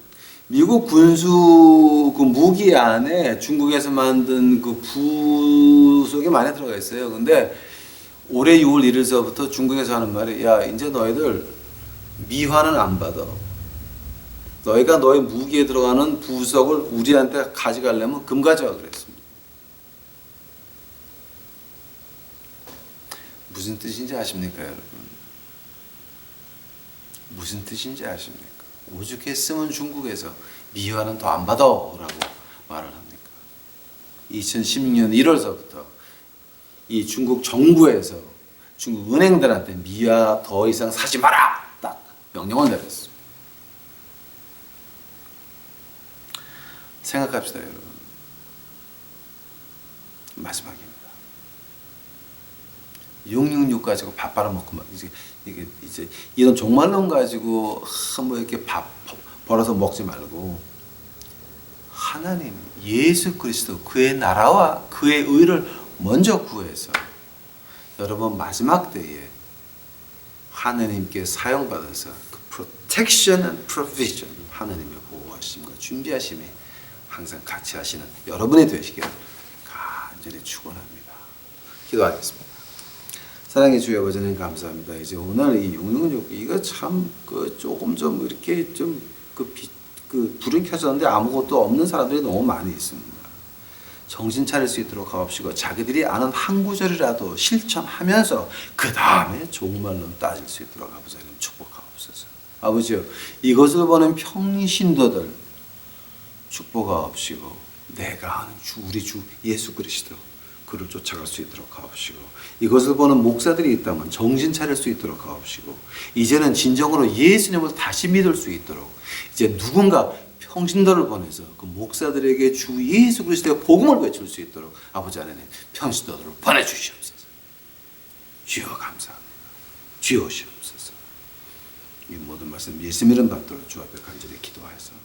미국 군수 그 무기 안에 중국에서 만든 그 부속이 많이 들어가 있어요. 근데 올해 6월 1일서부터 중국에서 하는 말이, 야, 이제 너희들 미화는 안 받아. 너희가 너희 무기에 들어가는 부속을 우리한테 가져가려면 금 가져와 그랬습니다. 무슨 뜻인지 아십니까, 여러분? 무슨 뜻인지 아십니까? 오죽했으면 중국에서 미화는 더 안 받아 라고 말을 합니까? 2016년 1월서부터 이 중국 정부에서 중국 은행들한테 미화 더 이상 사지 마라! 딱 명령을 내렸어요. 생각합시다, 여러분. 마지막입니다. 666 가지고 밥 빨아먹고 막 이제 이런 종말론 가지고 한번 이렇게 밥 벌어서 먹지 말고 하나님 예수 그리스도 그의 나라와 그의 의를 먼저 구해서 여러분 마지막 때에 하나님께 사용받아서 그 protection and provision 하나님의 보호하심과 준비하심이 항상 같이 하시는 여러분이 되시기를 간절히 축원합니다. 기도하겠습니다. 사랑의 주여 아버지님 감사합니다. 이제 오늘 이 666 이거 참 그 조금 좀 이렇게 좀 그 불은 켜졌는데 아무것도 없는 사람들이 너무 많이 있습니다. 정신 차릴 수 있도록 하옵시고 자기들이 아는 한 구절이라도 실천하면서 그 다음에 종말론 따질 수 있도록 아버지 하나님 축복하옵소서. 아버지요 이것을 보는 평신도들 축복하옵시고 내가 아는 주 우리 주 예수 그리스도 그를 쫓아갈 수 있도록 하옵시고 이것을 보는 목사들이 있다면 정신 차릴 수 있도록 하옵시고 이제는 진정으로 예수님을 다시 믿을 수 있도록 이제 누군가 평신도를 보내서 그 목사들에게 주 예수 그리스도의 복음을 외칠 수 있도록 아버지 하나님 평신도들을 보내주시옵소서. 주여 감사합니다. 주여 오시옵소서. 이 모든 말씀 예수 이름 받들어 주 앞에 간절히 기도하였습니다.